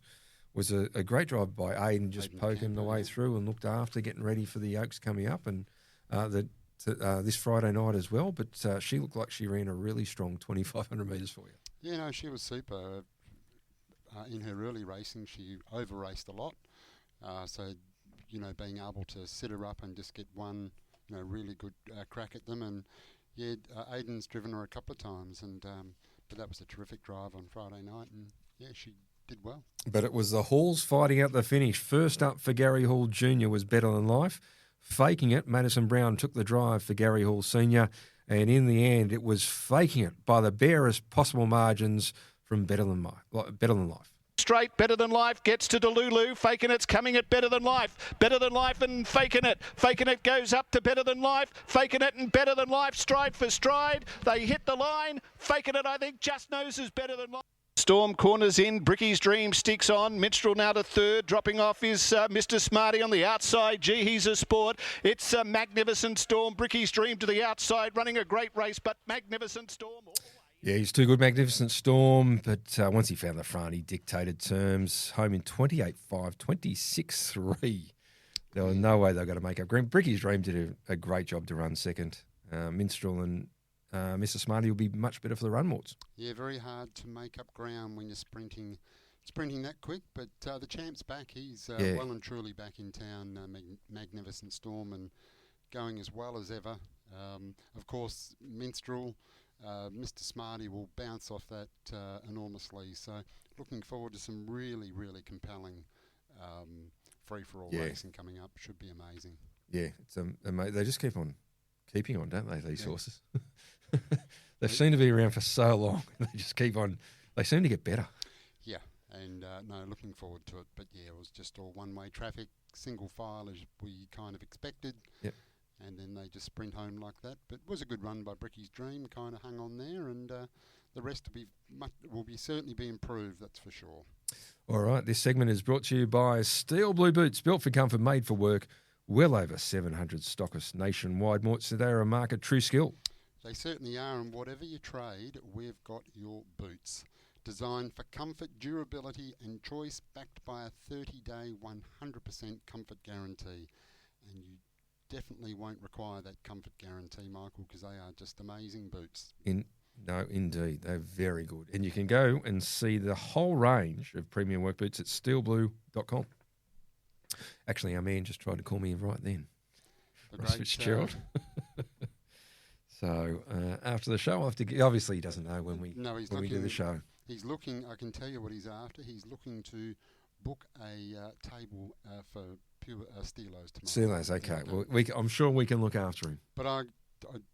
Was a great drive by Aiden, just poking the way through and looked after, getting ready for the Oaks coming up, and this Friday night as well. But she looked like she ran a really strong 2,500 metres for you. Yeah, no, she was super. In her early racing, she over-raced a lot. So, being able to sit her up and just get one, really good crack at them. And, yeah, Aiden's driven her a couple of times. And but that was a terrific drive on Friday night. And, yeah, she did well. But it was the Halls fighting out the finish. First up for Gary Hall Jr. was Better Than Life. Faking it, Madison Brown took the drive for Gary Hall Sr. And in the end, it was faking it by the barest possible margins from Better Than Life. Straight, Better Than Life gets to Delulu. Faking It's coming at Better Than Life. Better Than Life and Faking It. Faking It goes up to Better Than Life. Faking It and Better Than Life, stride for stride. They hit the line. Faking It, I think, just knows is Better Than Life. Storm corners in. Bricky's Dream sticks on. Minstrel now to third. Dropping off is Mr. Smarty on the outside. Gee, he's a sport. It's a Magnificent Storm. Bricky's Dream to the outside, running a great race, but Magnificent Storm all the way. Yeah, he's too good, Magnificent Storm, but once he found the front, he dictated terms. Home in 28.5, 26.3. There was no way they were going to make up ground. Bricky's Dream did a great job to run second. Minstrel and Mr. Smarty will be much better for the run, Morts. Yeah, very hard to make up ground when you're sprinting that quick, but the champ's back. He's well and truly back in town, Magnificent Storm, and going as well as ever. Of course, Minstrel... Mr. Smarty will bounce off that enormously. So looking forward to some really, really compelling free-for-all racing coming up. Should be amazing. Yeah, it's they just keep on keeping on, don't they, these horses? They seem to be around for so long. They just keep on. They seem to get better. Yeah, and looking forward to it. But yeah, it was just all one-way traffic, single file as we kind of expected. Yep. And then they just sprint home like that. But it was a good run by Bricky's Dream, kind of hung on there, and the rest will certainly be improved, that's for sure. All right, this segment is brought to you by Steel Blue Boots, built for comfort, made for work. Well over 700 stockists nationwide. Morts, they're a market true skill. They certainly are, and whatever you trade, we've got your boots. Designed for comfort, durability and choice, backed by a 30-day 100% comfort guarantee. And you definitely won't require that comfort guarantee, Michael, because they are just amazing boots. No, indeed. They're very good. And you can go and see the whole range of premium work boots at steelblue.com. Actually, our man just tried to call me right then. Ross Fitzgerald. So after the show, I'll have to obviously he doesn't know when we do the show. He's looking, I can tell you what he's after. He's looking to book a table for pure Steelos tomorrow. Steelos, okay. Well, I'm sure we can look after him. But I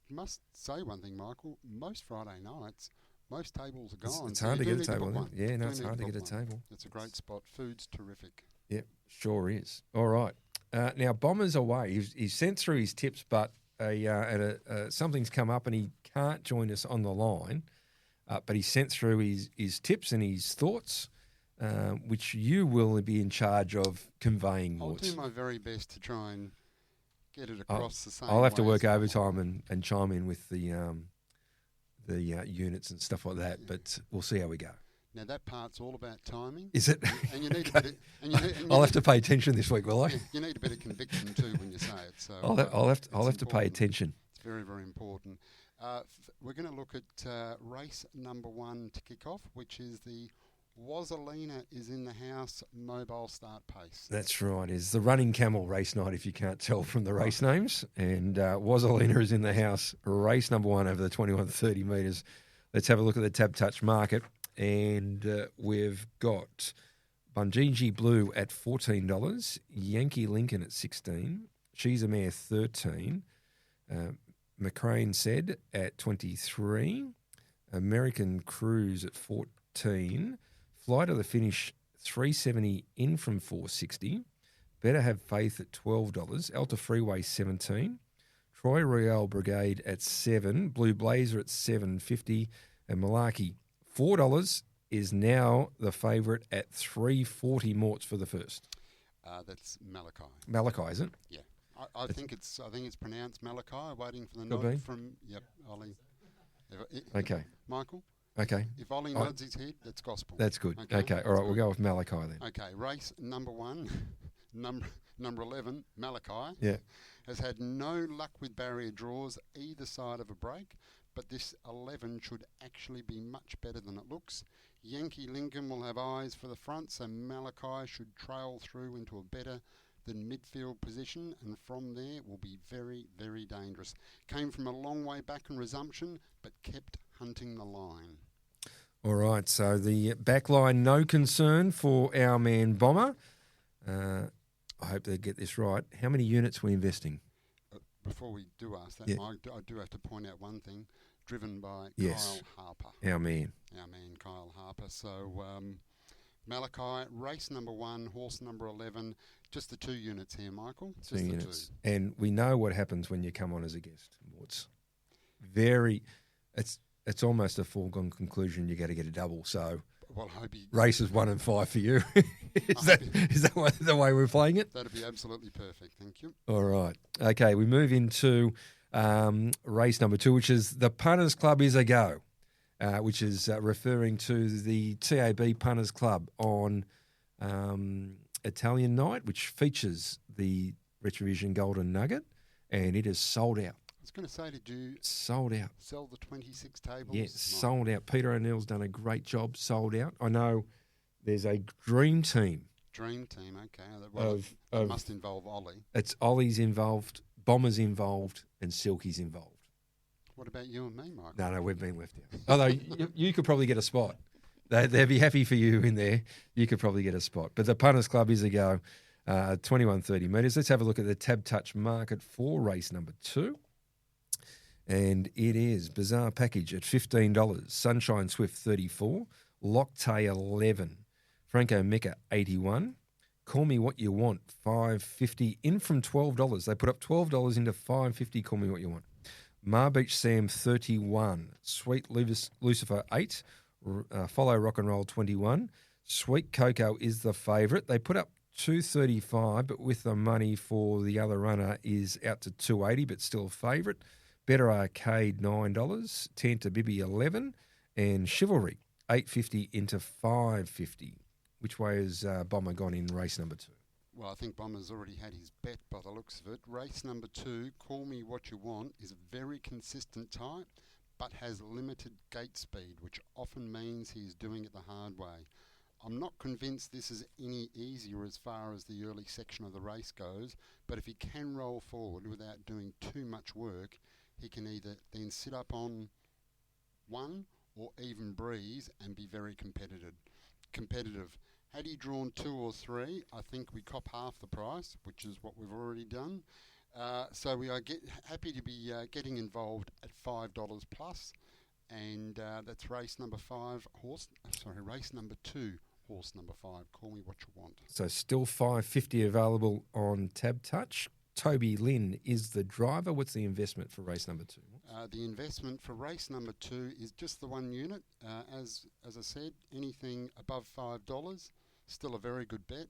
must say one thing, Michael. Most Friday nights, most tables are gone. It's hard to get a table. It's hard to get a table. It's a great spot. Food's terrific. Yep, sure is. All right. Now, Bomber's away. He's sent through his tips, but something's come up and he can't join us on the line. But he sent through his tips and his thoughts, which you will be in charge of conveying. I'll do my very best to try and get it across the same I'll have to way work as overtime and chime in with the units and stuff like that, but we'll see how we go. Now that part's all about timing. Is it? And you need a bit of, I'll have to pay attention this week, will I? You need a bit of conviction too when you say it. So I'll have to pay attention. It's very, very important. We're going to look at race number 1 to kick off, which is the Wazalina is in the house mobile start pace. That's right. It's the running camel race night, if you can't tell from the race names. And Wazalina is in the house, race number 1 over the 21-30 metres. Let's have a look at the Tab Touch market. And we've got Bunjiji Blue at $14, Yankee Lincoln at $16, She's a Mare $13, McCrane Said at $23, American Cruise at $14, Fly to the Finish $370 in from $460, Better Have Faith at $12, Alta Freeway $17, Troy Royale Brigade at $7, Blue Blazer at $7.50, and Malarkey $4 is now the favourite at $3.40 Morts for the first. That's Malachi. Malachi, is it? Yeah, I think it's pronounced Malachi. Waiting for the nod from Ollie. Okay, Michael. Okay. If Ollie nods his head, that's gospel. That's good. Okay. All right, we'll go with Malachi then. Okay, race number 1, number 11, Malachi. Yeah. Has had no luck with barrier draws either side of a break, but this 11 should actually be much better than it looks. Yankee Lincoln will have eyes for the front, so Malachi should trail through into a better than midfield position, and from there will be very, very dangerous. Came from a long way back in resumption, but kept hunting the line. All right, so the back line, no concern for our man Bomber. I hope they get this right. How many units are we investing? Before we do ask that, Mike, I do have to point out one thing. Driven by Kyle Harper. Our man. Our man, Kyle Harper. So, Malachi, race number 1, horse number 11. Just the 2 units here, Michael. Just 2 the units. 2. And we know what happens when you come on as a guest. It's almost a foregone conclusion you got to get a double. So, well, I hope races 1 and 5 for you. Is that the way we're playing it? That'd be absolutely perfect. Thank you. All right. Okay, we move into race number 2, which is the Punters Club is a go, which is referring to the TAB Punters Club on Italian night, which features the Retrovision Golden Nugget, and it is sold out. I was going to say, did you sold out? Sell the 26 tables? Yes, sold out. Peter O'Neill's done a great job. Sold out. I know there's a dream team. Dream team, okay. Well, it must involve Ollie. It's Ollie's involved, Bomber's involved, and Silky's involved. What about you and me, Michael? No, we've been left out. Although you could probably get a spot. They'd be happy for you in there. You could probably get a spot. But the Punters Club is a go. 21-30 metres. Let's have a look at the Tab Touch market for race number 2. And it is Bizarre Package at $15, Sunshine Swift $34, Loctay $11, Franco Mecca $81, Call Me What You Want $5.50, in from $12. They put up $12 into $5.50. Call Me What You Want. Mar Beach Sam $31, Sweet Lucifer $8, Follow Rock and Roll $21, Sweet Cocoa is the favourite. They put up $2.35, but with the money for the other runner is out to $2.80, but still a favourite. Better Arcade $9, Tanta Bibi $11, and Chivalry $8.50 into $5.50. Which way has Bomber gone in race number 2? Well, I think Bomber's already had his bet by the looks of it. Race number 2, Call Me What You Want, is a very consistent type, but has limited gate speed, which often means he's doing it the hard way. I'm not convinced this is any easier as far as the early section of the race goes, but if he can roll forward without doing too much work, he can either then sit up on 1 or even breeze and be very competitive. Had he drawn 2 or 3, I think we cop half the price, which is what we've already done. So we are happy to be getting involved at $5 plus, and that's race number 2, horse number 5. Call Me What You Want. So still $5.50 available on Tab Touch. Toby Lynn is the driver. What's the investment for race number 2? The investment for race number 2 is just the 1 unit. As I said, anything above $5, still a very good bet.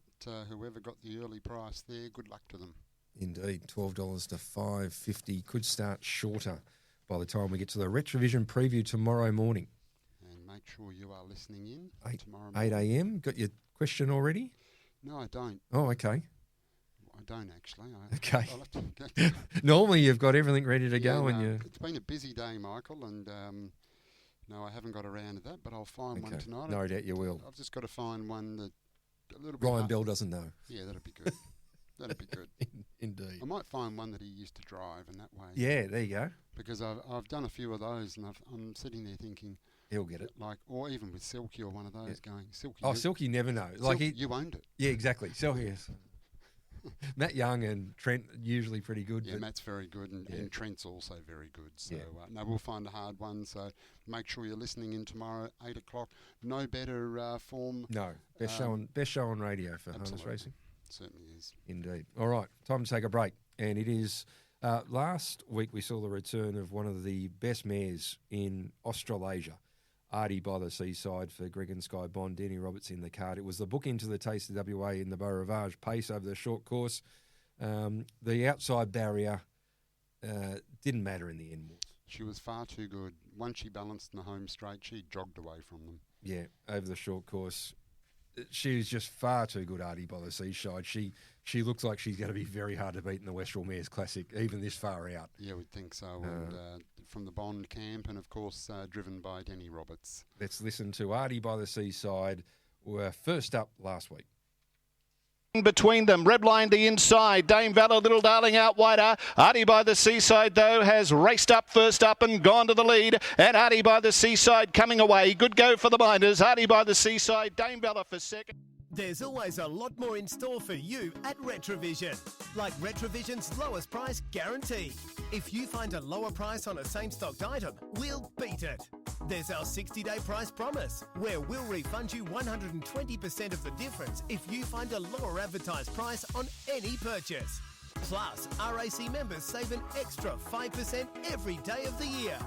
Whoever got the early price there, good luck to them. Indeed, $12 to $5.50. Could start shorter by the time we get to the Retrovision preview tomorrow morning. And make sure you are listening in tomorrow 8 morning. a.m. Got your question already? No, I don't. Oh, okay. I don't actually. Okay. I'll have to Normally you've got everything ready to go, no, and you. It's been a busy day, Michael, and no, I haven't got around to that, but I'll find one tonight. No doubt you will. I've just got to find one that a little bit. Ryan Bell doesn't know. Yeah, that'd be good. That'd be good. Indeed. I might find one that he used to drive, and that way. Yeah, there you go. Because I've done a few of those, and I'm sitting there thinking. He'll get it. Like, or even with Silky or one of those going, Silky. Oh, Silky never knows. Like you owned it. Yeah, exactly. Silky is. Matt Young and Trent usually pretty good. Yeah, Matt's very good, and Trent's also very good. So, no, we'll find a hard one. So, make sure you're listening in tomorrow, 8 o'clock. No better form. No, best show on radio for harness racing. Certainly is. Indeed. All right, time to take a break. And it is, last week we saw the return of one of the best mares in Australasia. Artie by the Seaside for Greg and Sky Bond, Danny Roberts in the card. It was the book into the Taste of WA in the Beau Rivage pace over the short course. The outside barrier didn't matter in the end. She was far too good. Once she balanced in the home straight, she jogged away from them. Yeah, over the short course. She was just far too good, Artie by the Seaside. She looks like she's going to be very hard to beat in the Westrel Mares Classic, even this far out. Yeah, we'd think so. And from the Bond camp, and of course driven by Danny Roberts. Let's listen to Artie by the Seaside. Were first up last week. Between them, Redline the inside, Dame Valor, Little Darling out wider. Artie by the Seaside though has raced up first up and gone to the lead, and Artie by the Seaside coming away. Good go for the Miners. Artie by the Seaside, Dame Valor for second. There's always a lot more in store for you at Retrovision, like Retrovision's lowest price guarantee. If you find a lower price on a same-stocked item, we'll beat it. There's our 60-day price promise, where we'll refund you 120% of the difference if you find a lower advertised price on any purchase. Plus, RAC members save an extra 5% every day of the year.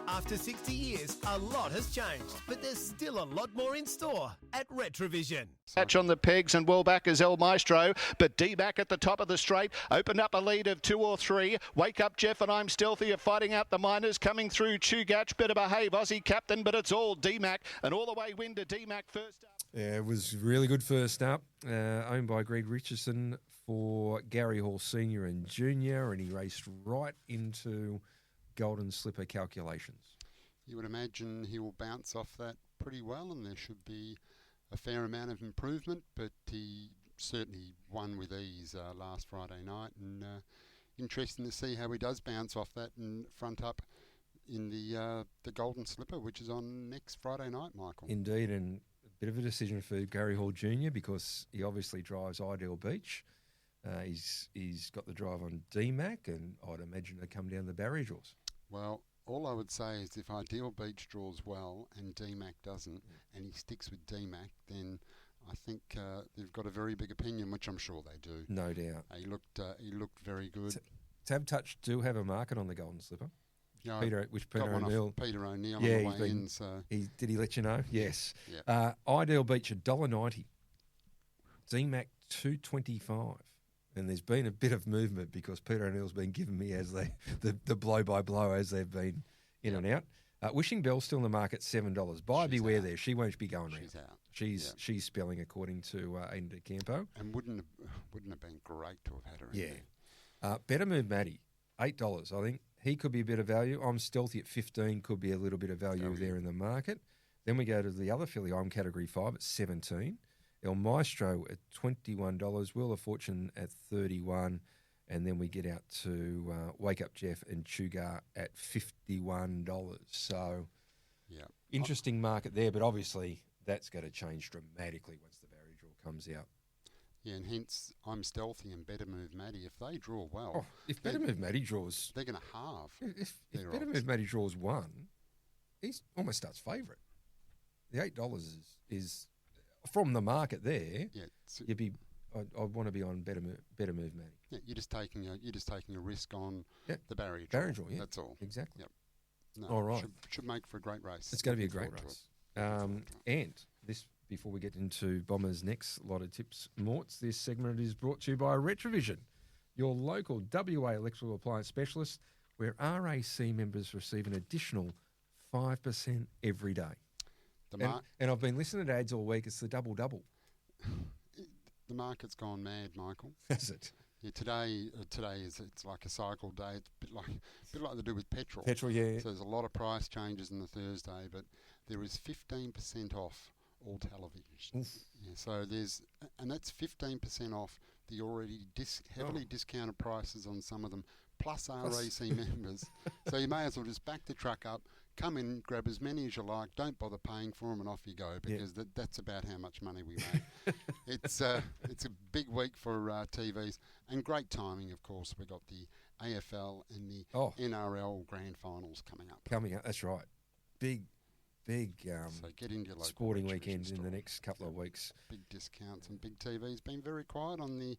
After 60 years, a lot has changed, but there's still a lot more in store at Retrovision. Catch on the pegs and well back is El Maestro, but D-Mac at the top of the straight, opened up a lead of 2 or 3. Wake Up Jeff and I'm Stealthy are fighting out the Miners, coming through Chugach, Better Behave, Aussie Captain, but it's all D-Mac, and all the way win to D-Mac first up. Yeah, it was really good first up, owned by Greg Richardson for Gary Hall Senior and Junior, and he raced right into Golden Slipper calculations. You would imagine he will bounce off that pretty well, and there should be a fair amount of improvement, but he certainly won with ease last Friday night, and interesting to see how he does bounce off that and front up in the Golden Slipper, which is on next Friday night, Michael. Indeed, and a bit of a decision for Gary Hall Jr. because he obviously drives Ideal Beach. He's got the drive on D-Mac, and I'd imagine they come down the barrier draws. Well, all I would say is if Ideal Beach draws well and D-Mac doesn't, and he sticks with D-Mac, then I think they've got a very big opinion, which I'm sure they do. No doubt. He looked very good. Tab Touch do have a market on the Golden Slipper. Yeah, Peter O'Neill. Peter O'Neill on the way in. So did he let you know? Yes. Yep. Ideal Beach $1.90. D-Mac $2.25. And there's been a bit of movement because Peter O'Neill's been giving me as the blow-by-blow as they've been in and out. Wishing Bell's still in the market, $7. Buyer beware there. She won't be going she's around. out. She's spelling according to Aidan de Campo. And wouldn't have been great to have had her in there. Better Move Maddie, $8. I think he could be a bit of value. I'm Stealthy at 15, could be a little bit of value there in the market. Then we go to the other filly. I'm Category 5 at 17. El Maestro at $21, Wheel of Fortune at $31, and then we get out to Wake Up Jeff and Chugar at $51. So, interesting market there, but obviously that's going to change dramatically once the barrier draw comes out. Yeah, and hence I'm Stealthy and Better Move Maddie. If they draw well, if Better Move Maddie draws, they're going to halve. If Better Move Maddie draws 1, he's almost starts favourite. The $8 is from the market there. Yeah, you'd be. I want to be on better move, Maddie. Yeah, you're just taking a risk on the barrier draw. Barrier draw, yeah. That's all. Exactly. Yep. No, all right. Should make for a great race. It's going to be a great race. And this, before we get into Bomber's next lot of tips, Morts, this segment is brought to you by Retrovision. your local WA electrical appliance specialist, where RAC members receive an additional 5% every day. And I've been listening to ads all week. It's the double-double. The market's gone mad, Michael. Has it? Yeah, today it's like a cycle day. It's a bit like they do with petrol. Petrol, yeah. So there's a lot of price changes on the Thursday, but there is 15% off all televisions. Yeah, so that's 15% off the already heavily discounted prices on some of them, plus RAC members. So you may as well just back the truck up, come in, grab as many as you like, don't bother paying for them, and off you go, because that's about how much money we make. It's a big week for TVs, and great timing, of course. We've got the AFL and the NRL grand finals coming up. That's right. Big so get into your local sporting weekend in the next couple of weeks. Big discounts and big TVs. Been very quiet on the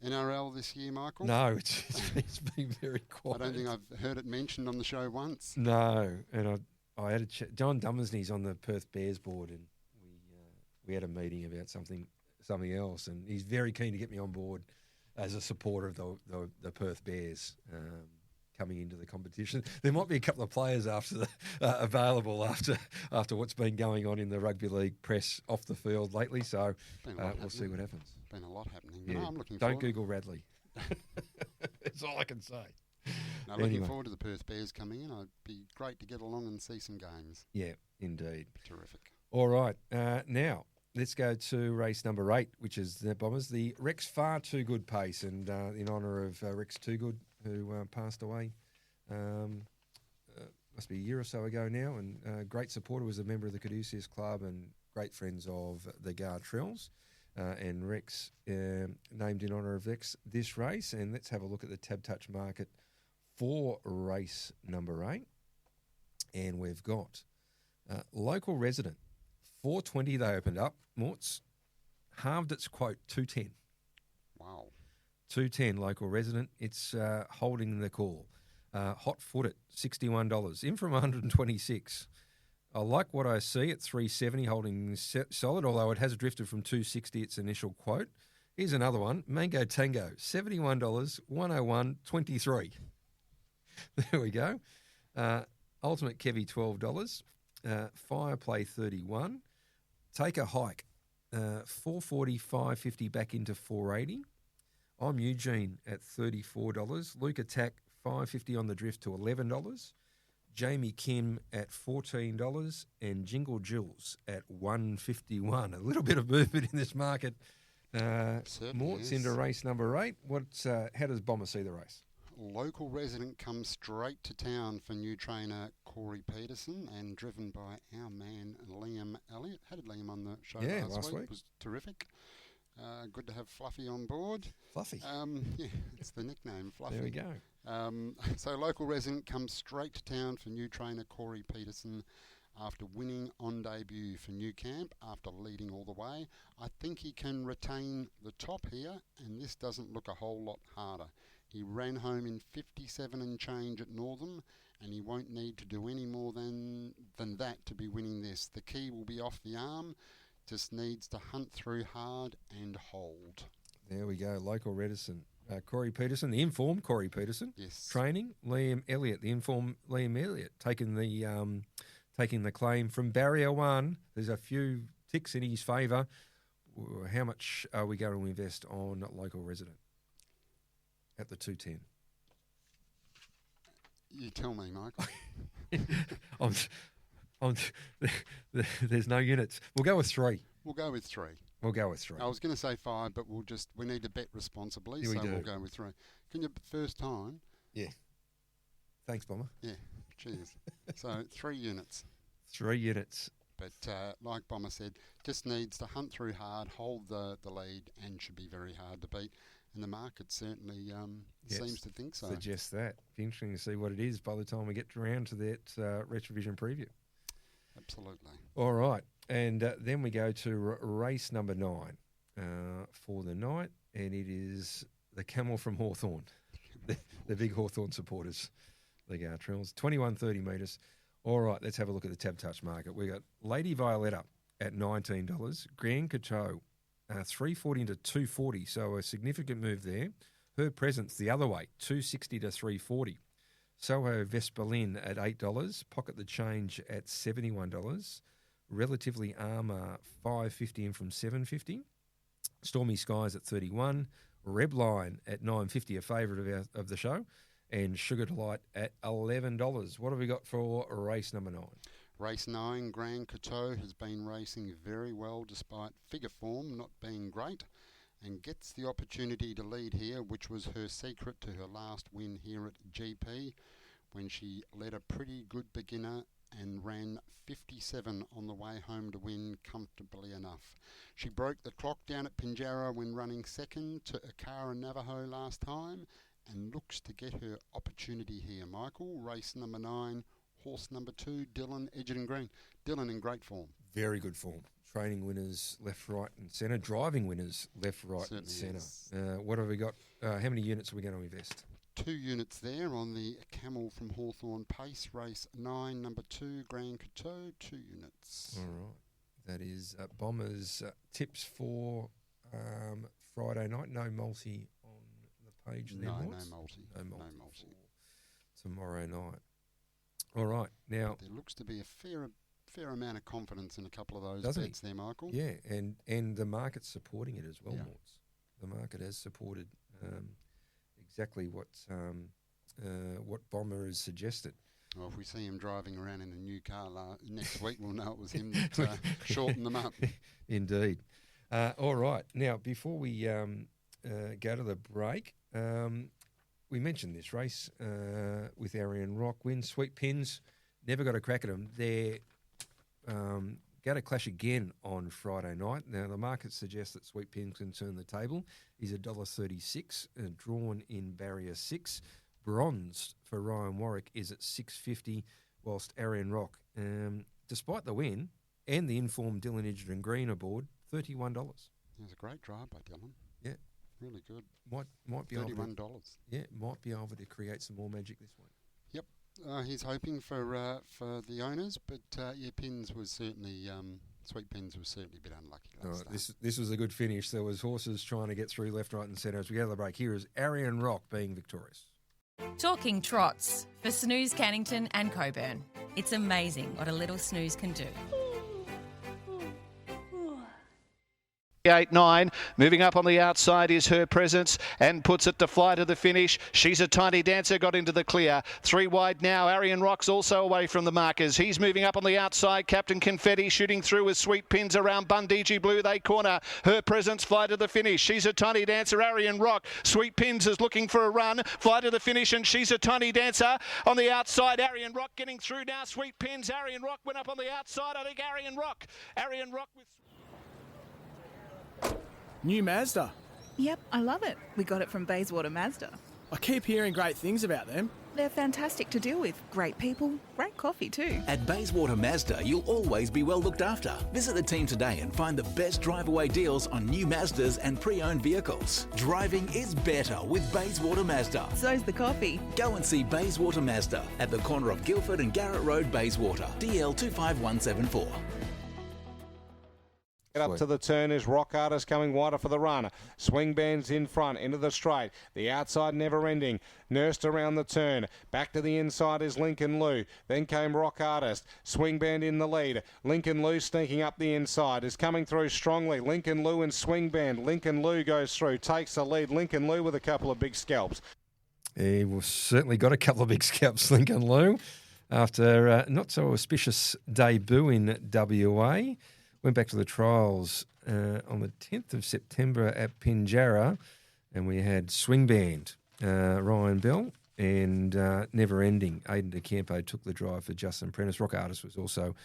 NRL this year, Michael. No, it's been very quiet. I don't think I've heard it mentioned on the show once. No, and I had a chat. John Dummersney's on the Perth Bears board, and we had a meeting about something else, and he's very keen to get me on board as a supporter of the Perth Bears. Coming into the competition, there might be a couple of players available after what's been going on in the rugby league press off the field lately. So we'll see what happens. Been a lot happening. Yeah. No, I'm looking. Don't Google Radley. That's all I can say. No, looking forward to the Perth Bears coming in. It'd be great to get along and see some games. Yeah, indeed. Terrific. All right, now let's go to race number 8, which is the Bombers, the Rex Far Too Good pace, and in honour of Rex Too Good, who passed away must be a year or so ago now, and great supporter, was a member of the Caduceus Club and great friends of the Gartrells, and Rex named in honour of Rex this race. And let's have a look at the Tab Touch market for race number 8, and we've got local resident 420. They opened up. Morts halved its quote 210. Wow. 210 local resident. It's holding the call. Hot foot at $61. In from 126. I like what I see at 370, holding solid, although it has drifted from 260 its initial quote. Here's another one. Mango Tango, $71, 101.23. There we go. Ultimate Kevy, $12. Fire Play, $31. Take a Hike, $440, $550 back into $480. I'm Eugene at $34. Luke Attack, $550 on the drift to $11. Jamie Kim at $14, and Jingle Jills at $151. A little bit of movement in this market. Mort's into race number 8. How does Bomber see the race? Local resident comes straight to town for new trainer Corey Peterson, and driven by our man Liam Elliott. Had Liam on the show last week. It was terrific. Good to have Fluffy on board. Fluffy? Yeah, it's the nickname, Fluffy. There we go. So local resident comes straight to town for new trainer Corey Peterson after winning on debut for New Camp after leading all the way. I think he can retain the top here, and this doesn't look a whole lot harder. He ran home in 57 and change at Northam, and he won't need to do any more than that to be winning this. The key will be off the arm. Just needs to hunt through hard and hold. There we go. Local reticent. Corey Peterson, the informed Corey Peterson. Yes. Training. Liam Elliott, the informed Liam Elliott, taking the claim from barrier 1. There's a few ticks in his favour. How much are we going to invest on local resident at the 210? You tell me, Michael. There's no units. We'll go with 3. We'll go with 3. I was going to say 5, but we need to bet responsibly, we'll go with 3. Can you first time? Yeah. Thanks, Bomber. Yeah. Cheers. So 3 units. 3 units. But like Bomber said, just needs to hunt through hard, hold the lead, and should be very hard to beat. And the market certainly seems to think so. Suggests that. Be interesting to see what it is by the time we get around to that Retrovision preview. Absolutely. All right. And then we go to race number 9 for the night, and it is the Camel from Hawthorn, the big Hawthorn supporters, the Gartrells, 21.30 metres. All right, let's have a look at the Tab Touch market. We got Lady Violetta at $19, Grand Coteau $340 to $240, so a significant move there. Her Presence the other way, $2.60 to $3.40. Soho Vesperlin at $8. Pocket the Change at $71. Relatively Armour $5.50 in from $7.50. Stormy Skies at $31. Rebline at $9.50, a favourite of the show. And Sugar Delight at $11. What have we got for race number 9? Race 9, Grand Coteau, has been racing very well despite figure form not being great, and gets the opportunity to lead here, which was her secret to her last win here at GP, when she led a pretty good beginner and ran 57 on the way home to win comfortably enough. She broke the clock down at Pinjarra when running second to Akara Navajo last time, and looks to get her opportunity here. Michael, race number 9, horse number 2, Dylan Edgerton Green. Dylan in great form. Very good form. Training winners left, right and centre. Driving winners left, right Certainly and centre. What have we got? How many units are we going to invest? 2 units there on the Camel from Hawthorn Pace. Race 9, number 2, Grand Coteau, 2 units. All right. That is Bombers tips for Friday night. No multi on the page there, No Morts? multi. No multi. No multi. Tomorrow night. All right. Now, There looks to be a fair amount of confidence in a couple of those Doesn't bets there, Michael. yeah, and the market's supporting it as well, Yeah. Morts. The market has supported exactly what Bomber has suggested. Well, if we see him driving around in a new car next week, we'll know it was him that shortened them up. Indeed. All right. Now, before we go to the break, we mentioned this race with Arian Rock win. Sweet Pins, never got a crack at them. They're going to clash again on Friday night. Now, the market suggests that Sweet Pins can turn the table. He's $1.36, drawn in barrier 6. Bronze for Ryan Warwick is at $6.50, whilst Arian Rock, despite the win and the informed Dylan Edgerton Green aboard, $31. It was a great drive by Dylan. Yeah. Really good. Might be able $31. to, might be able to create some more magic this week. Yep. He's hoping for the owners, but Pins was certainly Sweet Pins was certainly a bit unlucky last start. This was a good finish. There was horses trying to get through left, right, and centre. As we go to the break, here is Arian Rock being victorious. Talking Trots for Snooze Cannington and Coburn. It's amazing what a little snooze can do. 8-9. Moving up on the outside is Her Presence and puts it to fly to the finish. She's a Tiny Dancer, got into the clear. 3 wide now. Arian Rock's also away from the markers. He's moving up on the outside. Captain Confetti shooting through with Sweet Pins around Bundigi Blue. They corner. Her Presence fly to the finish. She's a Tiny Dancer. Arian Rock. Sweet Pins is looking for a run. Fly to the finish and She's a Tiny Dancer on the outside. Arian Rock getting through now. Sweet Pins. Arian Rock went up on the outside. I think Arian Rock with... New Mazda. Yep, I love it. We got it from Bayswater Mazda. I keep hearing great things about them. They're fantastic to deal with. Great people, great coffee too. At Bayswater Mazda, you'll always be well looked after. Visit the team today and find the best drive-away deals on new Mazdas and pre-owned vehicles. Driving is better with Bayswater Mazda. So's the coffee. Go and see Bayswater Mazda at the corner of Guildford and Garrett Road, Bayswater. DL 25174. Up to the turn is Rock Artist coming wider for the run. Swing Band's in front, into the straight. The outside never ending. Nursed around the turn. Back to the inside is Lincoln Lou. Then came Rock Artist. Swing Band in the lead. Lincoln Lou sneaking up the inside. Is coming through strongly. Lincoln Lou and Swing Band. Lincoln Lou goes through. Takes the lead. Lincoln Lou with a couple of big scalps. He was certainly got a couple of big scalps, Lincoln Lou, after not so auspicious debut in WA. Went back to the trials on the 10th of September at Pinjarra, and we had Swing Band, Ryan Bell, and Never Ending. Aidan DeCampo took the drive for Justin Prentice. Rock Artist was also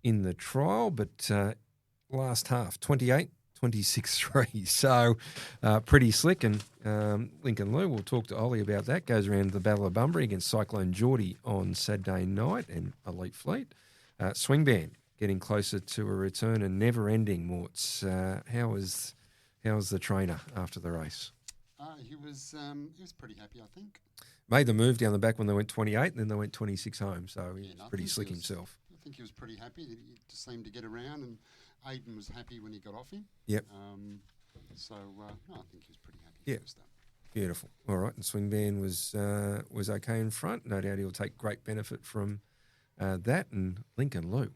in the trial, but last half, 28, 26-3. So pretty slick, and Lincoln Lou, we'll talk to Ollie about that, goes around the Battle of Bunbury against Cyclone Geordie on Saturday night and Elite Fleet. Swing Band getting closer to a return and Never Ending, Morts. How was the trainer after the race? He was pretty happy, I think. Made the move down the back when they went 28, and then they went 26 home, so he was pretty slick himself. I think he was pretty happy. He just seemed to get around, and Aidan was happy when he got off him. Yep. I think he was pretty happy. Yeah. Beautiful. All right, and Swingban was okay in front. No doubt he'll take great benefit from that. And Lincoln Lou.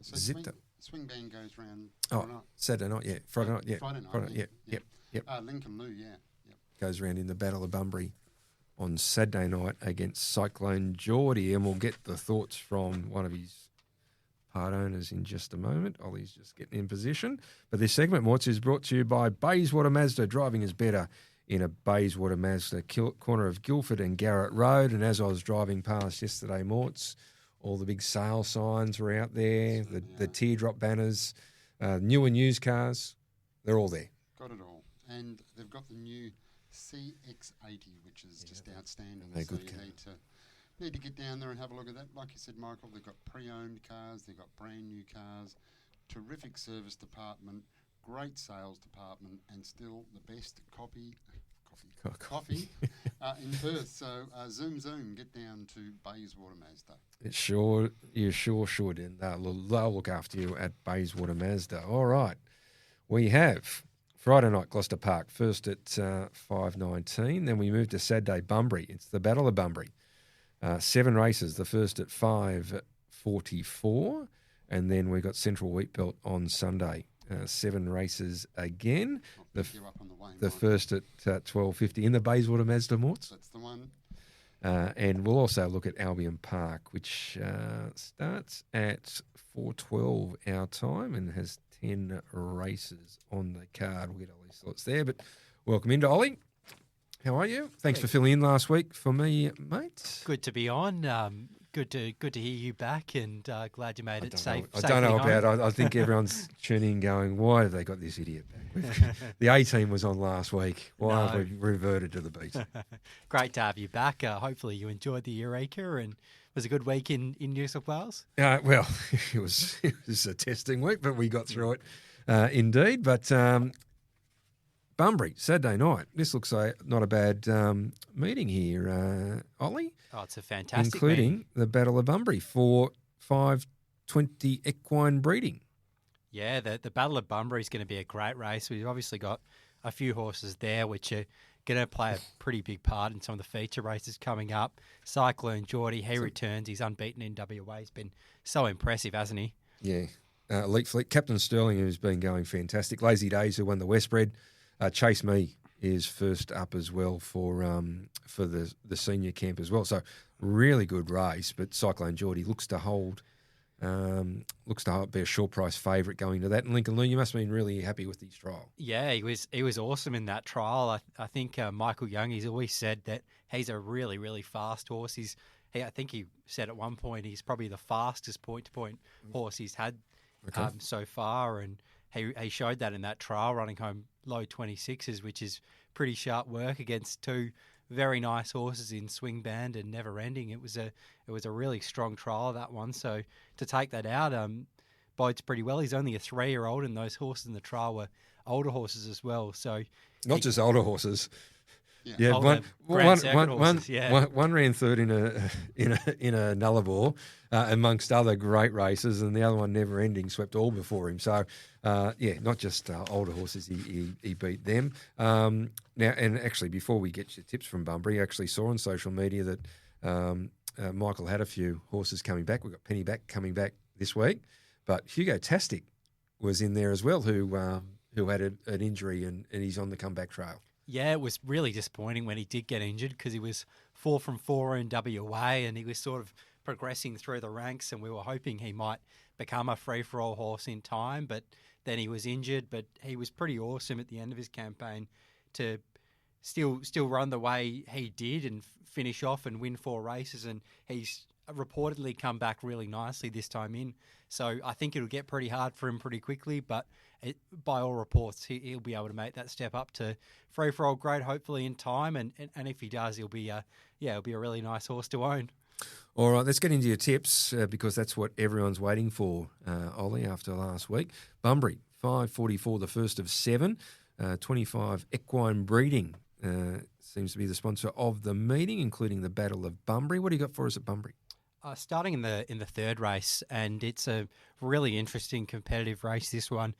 So Zipped it. Swingban goes round. Saturday night, yeah. Friday night, yeah. Friday night, Yep. Lincoln Lou, yeah. Yep. Goes round in the Battle of Bunbury on Saturday night against Cyclone Geordie, and we'll get the thoughts from one of his part owners in just a moment. Ollie's just getting in position. But this segment, Morts, is brought to you by Bayswater Mazda. Driving is better in a Bayswater Mazda, corner of Guildford and Garrett Road. And as I was driving past yesterday, Morts, all the big sale signs were out there, the teardrop banners, new and used cars, they're all there. Got it all. And they've got the new CX80, which is just outstanding. They're So good you car. need to get down there and have a look at that. Like you said, Michael, they've got pre-owned cars, they've got brand new cars, terrific service department, great sales department, and still the best coffee in Perth. So zoom, get down to Bayswater Mazda. You sure should, and they'll look after you at Bayswater Mazda. All right, we have Friday night Gloucester Park, first at 5:19. Then we move to Saturday Bunbury. It's the Battle of Bunbury. 7 races, the first at 5:44, and then we've got Central Wheatbelt on Sunday. 7 races again. The first at 12:50 in the Bayswater Mazda Morts. That's the one. And we'll also look at Albion Park, which starts at 4:12 our time and has 10 races on the card. We'll get all these thoughts there. But welcome into Ollie. How are you? Thanks for filling in last week for me, mate. Good to be on. Good to hear you back, and glad you made it safe. I don't know about it. I think everyone's tuning in going, why have they got this idiot back? The A-team was on last week. Why have we reverted to the B? Great to have you back. Hopefully you enjoyed the Eureka and it was a good week in New South Wales. Well, it was a testing week, but we got through it indeed. But Bunbury, Saturday night. This looks like not a bad meeting here, Ollie. Oh, it's a fantastic including meeting. The Battle of Bunbury for 5:20 equine breeding. Yeah, the Battle of Bunbury is going to be a great race. We've obviously got a few horses there which are going to play a pretty big part in some of the feature races coming up. Cyclone Geordie, he returns. He's unbeaten in WA. He's been so impressive, hasn't he? Yeah. Elite Fleet. Captain Sterling, who's been going fantastic. Lazy Days, who won the Westbred. Chase Me is first up as well for the senior camp as well. So really good race, but Cyclone Geordie looks to be a short price favourite going to that. And Lincoln Lou, you must have been really happy with his trial. Yeah, he was awesome in that trial. I think Michael Young, he's always said that he's a really, really fast horse. I think he said at one point he's probably the fastest point-to-point horse he's had so far, and he showed that in that trial, running home low 26s, which is pretty sharp work against 2 very nice horses in Swing Band and Never Ending. It was a really strong trial, that one. So to take that out bodes pretty well. He's only a 3-year-old, and those horses in the trial were older horses as well. So not just older horses. Yeah, older one ran third in a Nullarbor amongst other great races, and the other one, Never Ending, swept all before him. So not just older horses, he beat them. Now, and actually, before we get your tips from Bunbury, I actually saw on social media that Michael had a few horses coming back. We've got Pennyback coming back this week, but Hugo Tastic was in there as well, who had an injury and he's on the comeback trail. Yeah, it was really disappointing when he did get injured because he was 4 from 4 in WA and he was sort of progressing through the ranks, and we were hoping he might become a free-for-all horse in time, but then he was injured. But he was pretty awesome at the end of his campaign to still run the way he did and finish off and win 4 races, and he's reportedly come back really nicely this time in. So I think it'll get pretty hard for him pretty quickly, but by all reports, he'll be able to make that step up to free-for-all grade, hopefully in time. And if he does, he'll be a really nice horse to own. All right, let's get into your tips because that's what everyone's waiting for, Ollie, after last week. Bunbury, 5:44, the first of 7, 25 equine breeding seems to be the sponsor of the meeting, including the Battle of Bunbury. What do you got for us at Bunbury? Starting in the third race, and it's a really interesting competitive race, this one.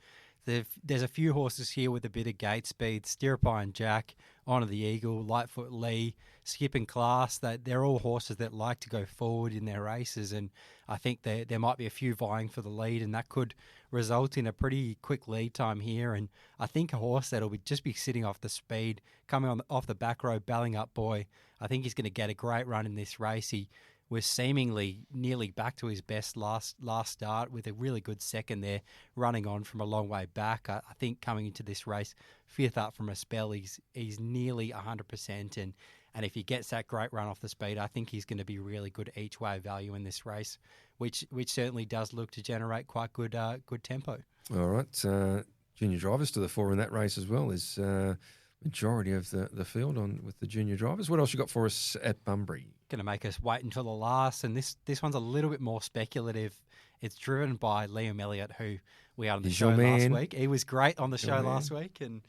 There's a few horses here with a bit of gate speed. Stirrup Iron Jack, Honor the Eagle, Lightfoot Lee, Skipping Class. They're all horses that like to go forward in their races, and I think there might be a few vying for the lead, and that could result in a pretty quick lead time here. And I think a horse that'll just be sitting off the speed, coming off the back row, Belling Up Boy, I think he's going to get a great run in this race. He was seemingly nearly back to his best last start with a really good second there, running on from a long way back. I think coming into this race, fifth up from a spell, he's nearly 100%, and if he gets that great run off the speed, I think he's going to be really good each way value in this race, which certainly does look to generate quite good tempo. All right, junior drivers to the fore in that race as well. There's majority of the field on with the junior drivers. What else you got for us at Bunbury? Going to make us wait until the last, and this one's a little bit more speculative. It's driven by Liam Elliott, who we had on the show last week. He was great on the show last week, and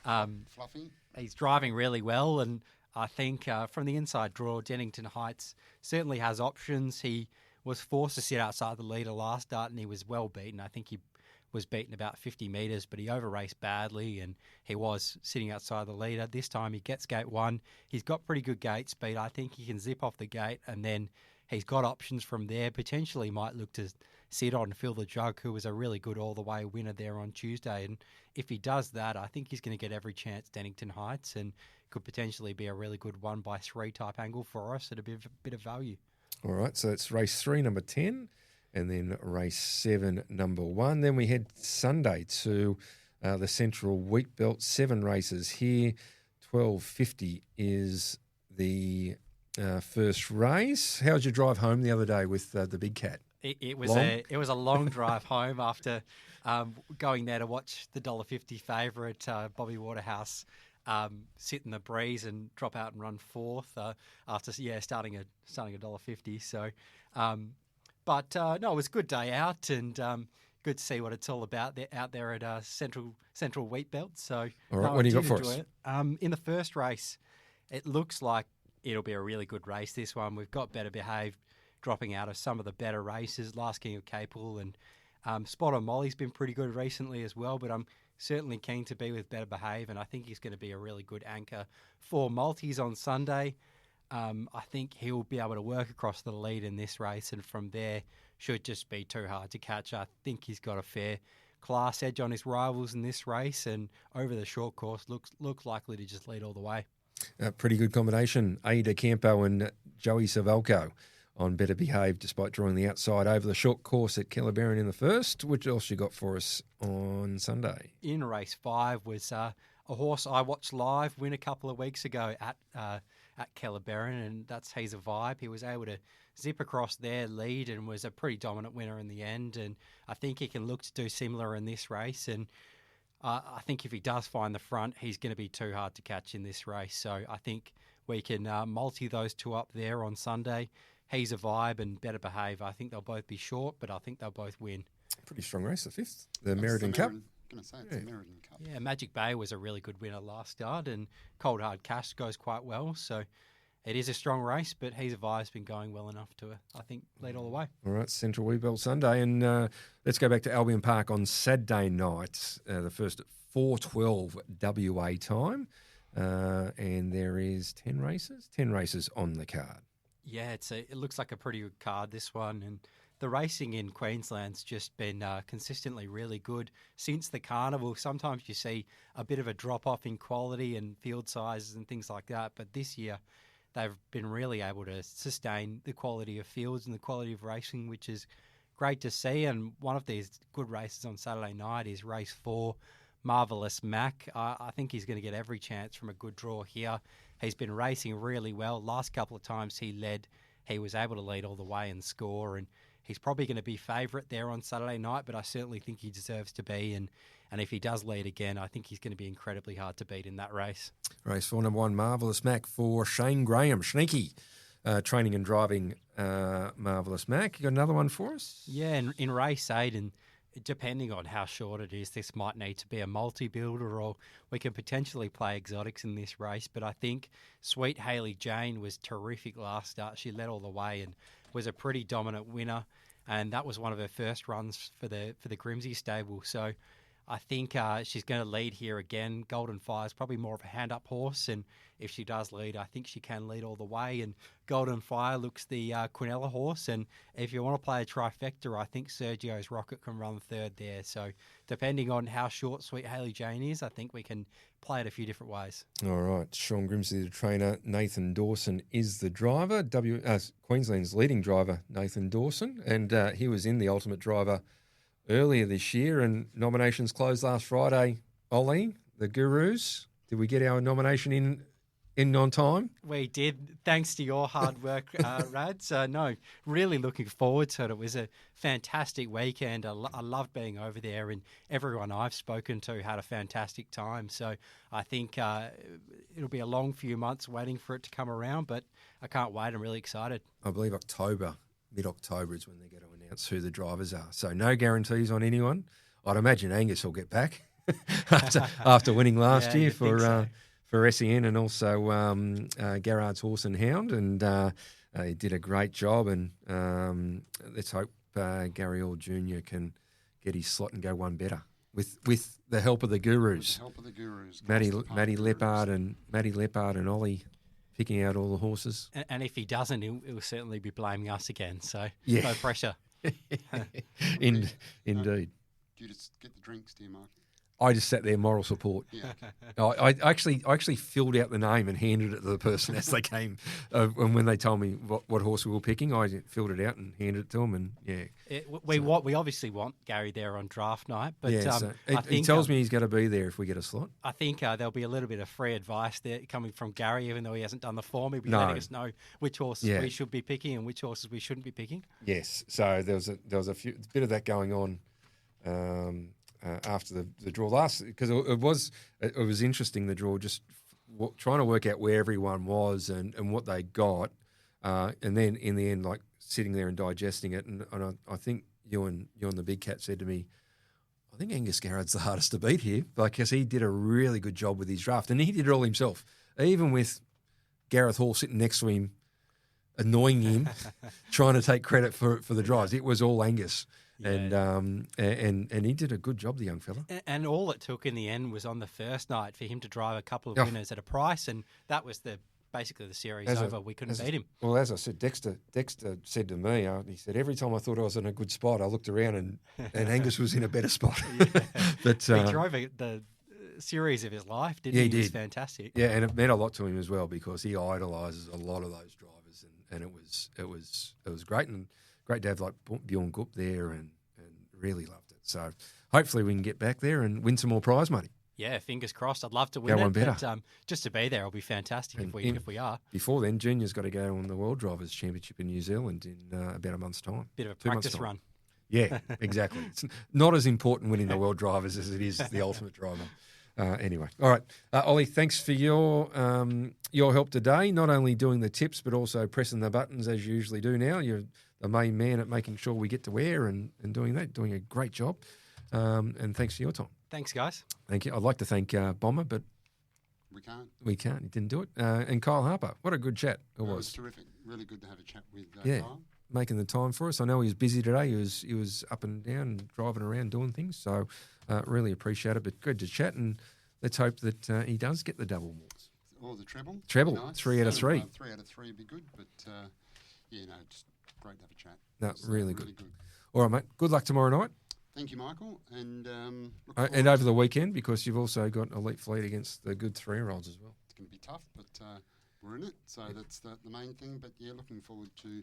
Fluffy. He's driving really well. And I think from the inside draw, Dennington Heights certainly has options. He was forced to sit outside the leader last start, and he was well beaten. I think he was beaten about 50 metres, but he over-raced badly, and he was sitting outside the leader. This time he gets gate one. He's got pretty good gate speed. I think he can zip off the gate, and then he's got options from there. Potentially might look to sit on Phil the Jug, who was a really good all-the-way winner there on Tuesday. And if he does that, I think he's going to get every chance Dennington Heights, and could potentially be a really good 1x3 type angle for us at a bit of value. All right, so it's race 3, number 10. And then race 7, number 1. Then we head Sunday to the Central Wheat Belt. 7 races here. 12.50 is the first race. How was your drive home the other day with the big cat? It was a long drive home after going there to watch the $1.50 favourite Bobby Waterhouse sit in the breeze and drop out and run fourth after starting at $1.50. So. But no, it was a good day out, and good to see what it's all about out there at Central Wheat Belt. So, all right, what do you got for us? In the first race, it looks like it'll be a really good race. This one, we've got Better Behaved dropping out of some of the better races. Last King of Capel and Spot on Molly's been pretty good recently as well. But I'm certainly keen to be with Better Behave, and I think he's going to be a really good anchor for multis on Sunday. I think he'll be able to work across the lead in this race, and from there should just be too hard to catch. I think he's got a fair class edge on his rivals in this race, and over the short course looks likely to just lead all the way. Pretty good combination. Aida Campo and Joey Savalco on Better Behave, despite drawing the outside over the short course at Kellerberrin in the first. What else you got for us on Sunday? In race 5 was a horse I watched live win a couple of weeks ago at Kellerberrin, and that's He's a Vibe. He was able to zip across their lead and was a pretty dominant winner in the end, and I think he can look to do similar in this race. And I think if he does find the front, he's going to be too hard to catch in this race. So I think we can multi those two up there on Sunday. He's a Vibe and Better Behave. I think they'll both be short, but I think they'll both win. Pretty strong race, the 5th, the Meriden Cup. Going to say it's a Meriden Cup. Yeah, Magic Bay was a really good winner last start, and Cold Hard Cash goes quite well. So it is a strong race, but He's a Vibe's been going well enough to, I think, lead all the way. All right, Central Wheatbelt Sunday, and let's go back to Albion Park on Saturday night. The first at 4:12 WA time, and there is 10 races on the card. Yeah, it looks like a pretty good card, this one, and the racing in Queensland's just been consistently really good since the carnival. Sometimes you see a bit of a drop-off in quality and field sizes and things like that, but this year they've been really able to sustain the quality of fields and the quality of racing, which is great to see. And one of these good races on Saturday night is race 4, Marvellous Mac. I think he's going to get every chance from a good draw here. He's been racing really well. Last couple of times he was able to lead all the way and score, and he's probably going to be favourite there on Saturday night, but I certainly think he deserves to be. And if he does lead again, I think he's going to be incredibly hard to beat in that race. Race 4, number 1, Marvellous Mac for Shane Graham. Sneaky training and driving Marvellous Mac. You got another one for us? Yeah, in race 8, and depending on how short it is, this might need to be a multi-builder, or we can potentially play exotics in this race. But I think Sweet Hayley Jane was terrific last start. She led all the way and was a pretty dominant winner, and that was one of her first runs for the Grimsey stable. So I think she's going to lead here again. Golden Fire is probably more of a hand-up horse, and if she does lead, I think she can lead all the way. And Golden Fire looks the Quinella horse, and if you want to play a trifecta, I think Sergio's Rocket can run third there. So depending on how short Sweet Hailey Jane is, I think we can play it a few different ways. All right, Sean Grimsley, the trainer. Nathan Dawson is the driver. Queensland's leading driver, Nathan Dawson, and he was in the Ultimate Driver earlier this year, and nominations closed last Friday. Ollie, the Gurus, did we get our nomination in on time? We did, thanks to your hard work, Rad. So, no, really looking forward to it. It was a fantastic weekend. I loved being over there, and everyone I've spoken to had a fantastic time. So I think it'll be a long few months waiting for it to come around, but I can't wait. I'm really excited. I believe mid-October is when they're going to announce who the drivers are. So no guarantees on anyone. I'd imagine Angus will get back after winning last year for SEN, and also Garrard's Horse and Hound, and he did a great job. And let's hope Gary Orr Jr. can get his slot and go one better with the help of the Gurus. Matty Leppard and Ollie picking out all the horses. And if he doesn't, he'll certainly be blaming us again. So no pressure. Indeed. Do you just get the drinks, do you, Mark? I just sat there, moral support. Yeah. I actually filled out the name and handed it to the person as they came. And when they told me what horse we were picking, I filled it out and handed it to them. And we obviously want Gary there on draft night, but he tells me he's going to be there if we get a slot. I think there'll be a little bit of free advice there coming from Gary, even though he hasn't done the form. He'll be letting us know which horses we should be picking and which horses we shouldn't be picking. Yes, so there was a bit of that going on. After the draw last, because it was interesting, the draw, just trying to work out where everyone was and what they got, and then in the end, like sitting there and digesting it. And I think you and the Big Cat said to me, I think Angus Garrard's the hardest to beat here, because he did a really good job with his draft, and he did it all himself, even with Gareth Hall sitting next to him, annoying him, trying to take credit for the drives. It was all Angus. Yeah. And he did a good job, the young fella. And all it took in the end was on the first night for him to drive a couple of winners at a price, and that was basically the series over. We couldn't beat him. Well, as I said, Dexter said to me, he said, every time I thought I was in a good spot, I looked around and Angus was in a better spot. But he drove the series of his life, didn't he? He did. It was fantastic. Yeah, and it meant a lot to him as well, because he idolises a lot of those drivers, and it was great, and great to have like Bjorn Gupp there, and really loved it. So hopefully we can get back there and win some more prize money. Yeah, fingers crossed. I'd love to win it, but just to be there will be fantastic if we are. Before then, Junior's got to go on the World Drivers' Championship in New Zealand in about a month's time. Bit of a practice run. Yeah, exactly. It's not as important winning the World Drivers as it is the Ultimate Driver. Anyway, all right, Ollie, thanks for your help today. Not only doing the tips, but also pressing the buttons as you usually do now. You're the main man at making sure we get to wear and doing that, doing a great job. And thanks for your time. Thanks, guys. Thank you. I'd like to thank Bomber, but we can't. He didn't do it. And Kyle Harper. What a good chat it was. It was terrific. Really good to have a chat with Kyle. Making the time for us. I know he was busy today. He was up and down and driving around doing things. So really appreciate it. But good to chat, and let's hope that he does get the double walks. Or the treble. Treble. Nice. 3 out of 3. 3 out of 3 would be good. But just great to have a chat. No, really good. All right, mate. Good luck tomorrow night. Thank you, Michael. And and over the weekend, because you've also got Elite Fleet against the good 3-year-olds as well. It's going to be tough, but we're in it. So that's the main thing. But looking forward to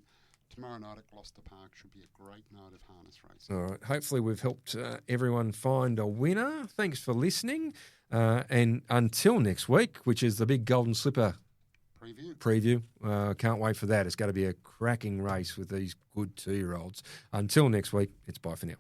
tomorrow night at Gloucester Park. Should be a great night of harness racing. All right. Hopefully we've helped everyone find a winner. Thanks for listening. And until next week, which is the big Golden Slipper preview. Can't wait for that. It's going to be a cracking race with these good 2-year-olds. Until next week, it's bye for now.